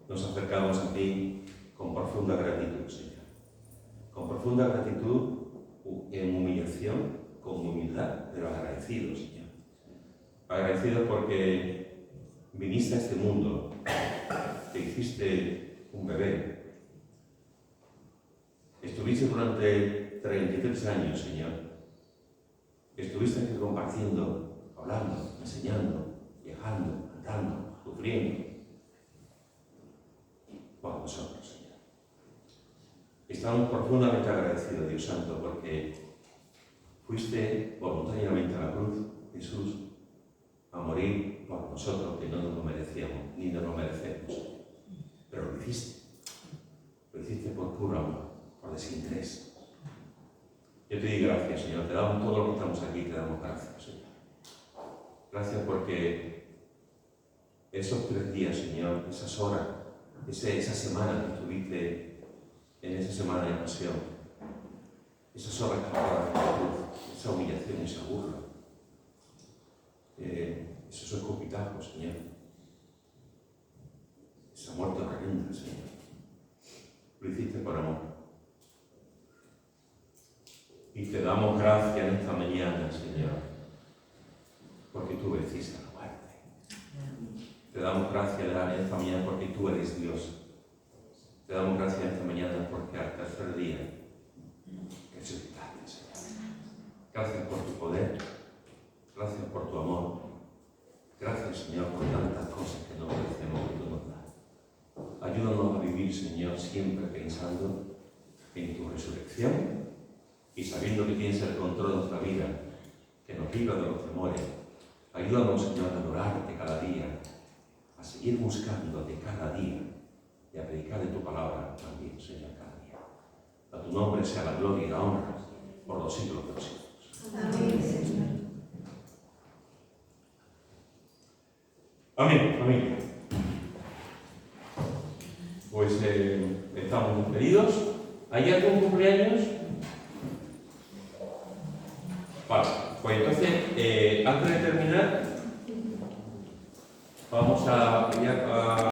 nos acercamos a ti con profunda gratitud, Señor. Con profunda gratitud, en humillación, con humildad, pero agradecidos, Señor. Agradecidos porque viniste a este mundo, te hiciste un bebé. Estuviste durante 33 años, Señor. Estuviste aquí compartiendo, hablando, enseñando, viajando, andando, sufriendo por nosotros, Señor. Estamos profundamente agradecidos, Dios Santo, porque fuiste voluntariamente a la cruz, Jesús, a morir por nosotros, que no nos lo merecíamos, ni nos lo merecemos. Pero lo hiciste por puro amor, por desinterés. Yo te doy gracias, Señor, te damos todo lo que estamos aquí, te damos gracias, Señor. Gracias porque esos 3 días, Señor, esas horas, esa semana que estuviste en esa semana de pasión, esas horas clavadas en la cruz, esa humillación, esa burla, esos escupitajos, Señor, esa muerte horrenda, Señor, lo hiciste por amor. Y te damos gracias en esta mañana, Señor, porque tú venciste la muerte. Te damos gracias en esta mañana porque tú eres Dios. Te damos gracias en esta mañana porque al tercer día resucitaste, Señor. Gracias por tu poder. Gracias por tu amor. Gracias, Señor, por tantas cosas que no merecemos que tú nos das. Ayúdanos a vivir, Señor, siempre pensando en tu resurrección y sabiendo que tienes el control de nuestra vida, que nos libra de los temores. Ayúdanos, Señor, a adorarte cada día, a seguir buscándote cada día y a predicar de tu palabra también, Señor, cada día. A tu nombre sea la gloria y la honra por los siglos de los siglos. Amén, Señor. Amén, familia. Pues estamos despedidos. ¿Hay algún cumpleaños? Vale, pues entonces, antes de terminar, vamos a